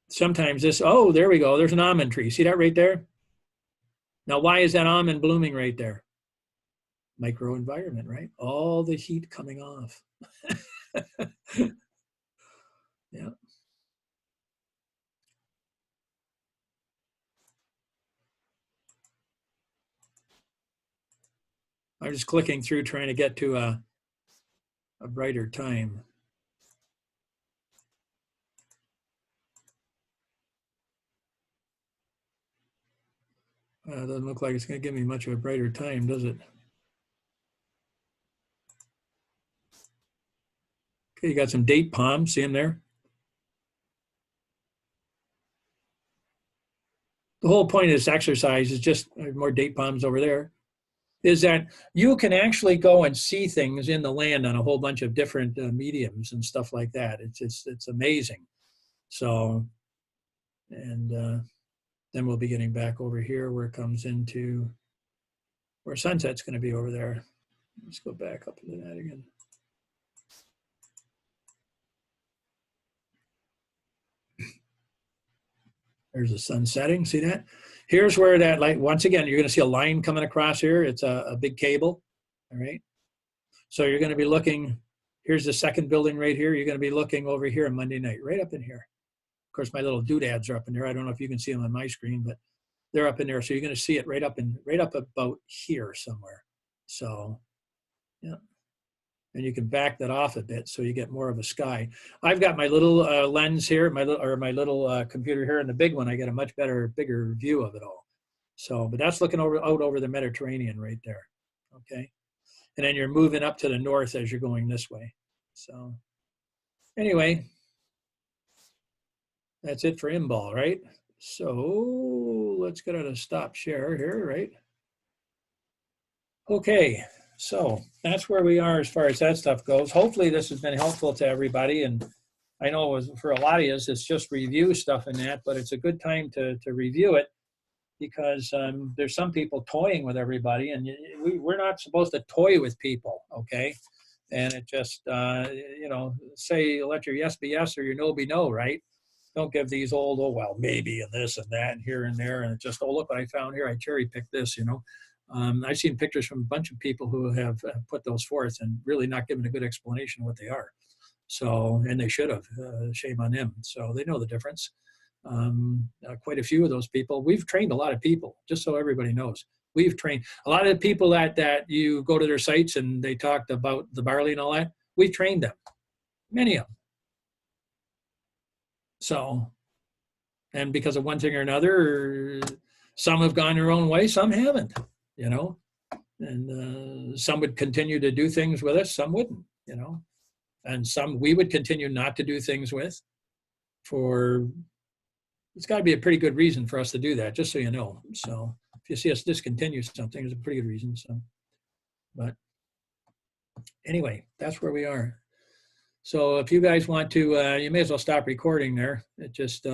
Sometimes this, oh, there we go. There's an almond tree. See that right there? Now, why is that almond blooming right there? Microenvironment, right? All the heat coming off. Yeah. I'm just clicking through trying to get to a brighter time. Doesn't look like it's going to give me much of a brighter time, does it? Okay, you got some date palms. See them there? The whole point of this exercise is just more date palms over there. Is that you can actually go and see things in the land on a whole bunch of different mediums and stuff like that. It's amazing. So, and then we'll be getting back over here where it comes into where sunset's going to be over there. Let's go back up into that again. There's the sun setting. See that? Here's where that light, once again, you're going to see a line coming across here. It's a big cable. All right. So you're going to be looking, here's the second building right here. You're going to be looking over here on Monday night, right up in here. Of course, my little doodads are up in there. I don't know if you can see them on my screen, but they're up in there. So you're going to see it right up about here somewhere. So, yeah. And you can back that off a bit so you get more of a sky. I've got my little lens here, my little computer here, and the big one, I get a much bigger view of it all. So, but that's looking out over the Mediterranean right there. Okay. And then you're moving up to the north as you're going this way. So anyway, that's it for Imbal, right? So let's get on a stop share here, right? Okay, so that's where we are as far as that stuff goes. Hopefully this has been helpful to everybody. And I know it was, for a lot of us, it's just review stuff and that, but it's a good time to review it because there's some people toying with everybody, and we're not supposed to toy with people, okay? And it just, you know, say, let your yes be yes or your no be no, right? Don't give these old, oh, well, maybe, and this and that and here and there. And it just, oh, look what I found here. I cherry picked this, you know. I've seen pictures from a bunch of people who have put those forth and really not given a good explanation of what they are. So, and they should have, shame on them. So they know the difference. Quite a few of those people, we've trained a lot of people, just so everybody knows. We've trained a lot of the people that you go to their sites and they talked about the barley and all that. We've trained them, many of them. So, and because of one thing or another, some have gone their own way, some haven't, you know, and some would continue to do things with us, some wouldn't, you know, and some we would continue not to do things with for, it's got to be a pretty good reason for us to do that, just so you know. So if you see us discontinue something, there's a pretty good reason. So, but anyway, that's where we are. So if you guys want to, you may as well stop recording there. It just,